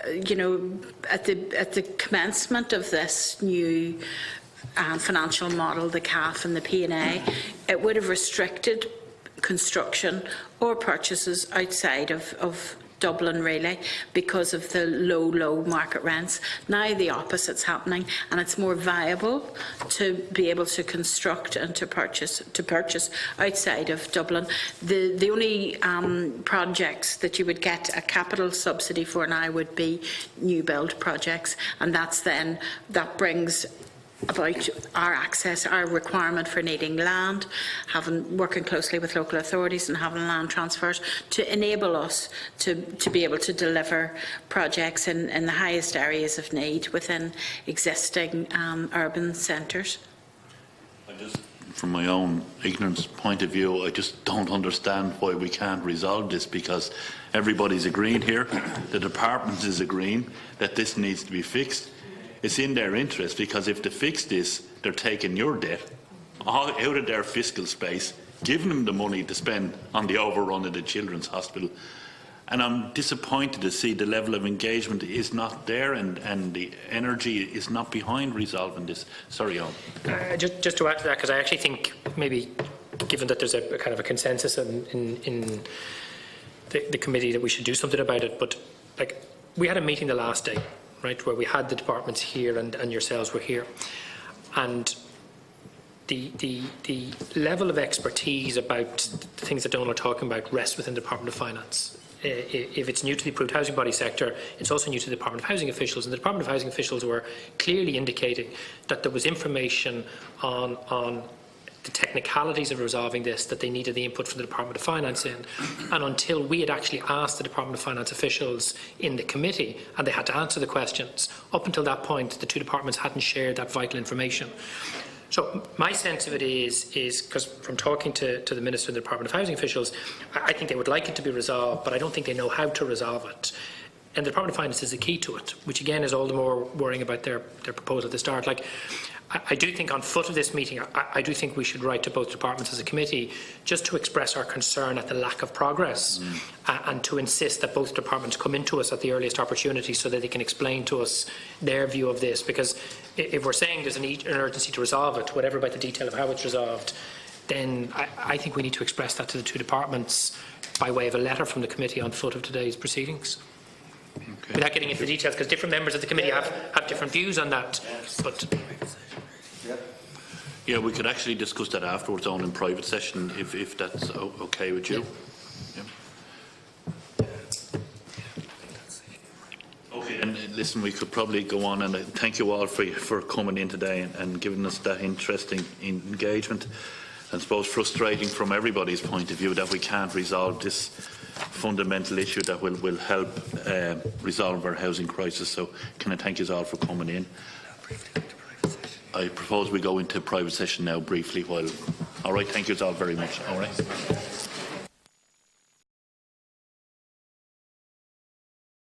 You know, at the commencement of this new financial model, the CAF and the P&A, it would have restricted construction or purchases outside of Dublin, really, because of the low market rents. Now the opposite's happening, and it's more viable to be able to construct and to purchase outside of Dublin. The only projects that you would get a capital subsidy for now would be new build projects, and that brings about our access, our requirement for needing land, working closely with local authorities and having land transfers to enable us to be able to deliver projects in the highest areas of need within existing urban centres. From my own ignorance point of view, I just don't understand why we can't resolve this, because everybody's agreeing here, the department is agreeing that this needs to be fixed. It's in their interest, because if they fix this, they're taking your debt out of their fiscal space, giving them the money to spend on the overrun of the Children's Hospital. And I'm disappointed to see the level of engagement is not there, and the energy is not behind resolving this. Sorry, Eoin. Just to add to that, because I actually think maybe, given that there's a kind of a consensus in the committee that we should do something about it, but we had a meeting the last day, right, where we had the departments here and yourselves were here, and the level of expertise about the things that Donal are talking about rests within the Department of Finance. If it's new to the approved housing body sector, it's also new to the Department of Housing officials, and the Department of Housing officials were clearly indicating that there was information on the technicalities of resolving this, that they needed the input from the Department of Finance in. And until we had actually asked the Department of Finance officials in the committee, and they had to answer the questions, up until that point, the two departments hadn't shared that vital information. So my sense of it is because from talking to the Minister and the Department of Housing officials, I think they would like it to be resolved, but I don't think they know how to resolve it. And the Department of Finance is the key to it, which again is all the more worrying about their proposal at the start. I do think on foot of this meeting, I do think we should write to both departments as a committee just to express our concern at the lack of progress and to insist that both departments come into us at the earliest opportunity so that they can explain to us their view of this. Because if we're saying there's an urgency to resolve it, whatever about the detail of how it's resolved, then I think we need to express that to the two departments by way of a letter from the committee on foot of today's proceedings. Okay. Without getting into the details, because different members of the committee have different views on that. But yeah, we could actually discuss that afterwards on in private session, if that's okay with you. Yeah. Okay, and listen, we could probably go on, and thank you all for coming in today and giving us that interesting engagement. I suppose frustrating from everybody's point of view that we can't resolve this fundamental issue that will help resolve our housing crisis. So can I thank you all for coming in. I propose we go into private session now briefly. All right, thank you all very much. All right.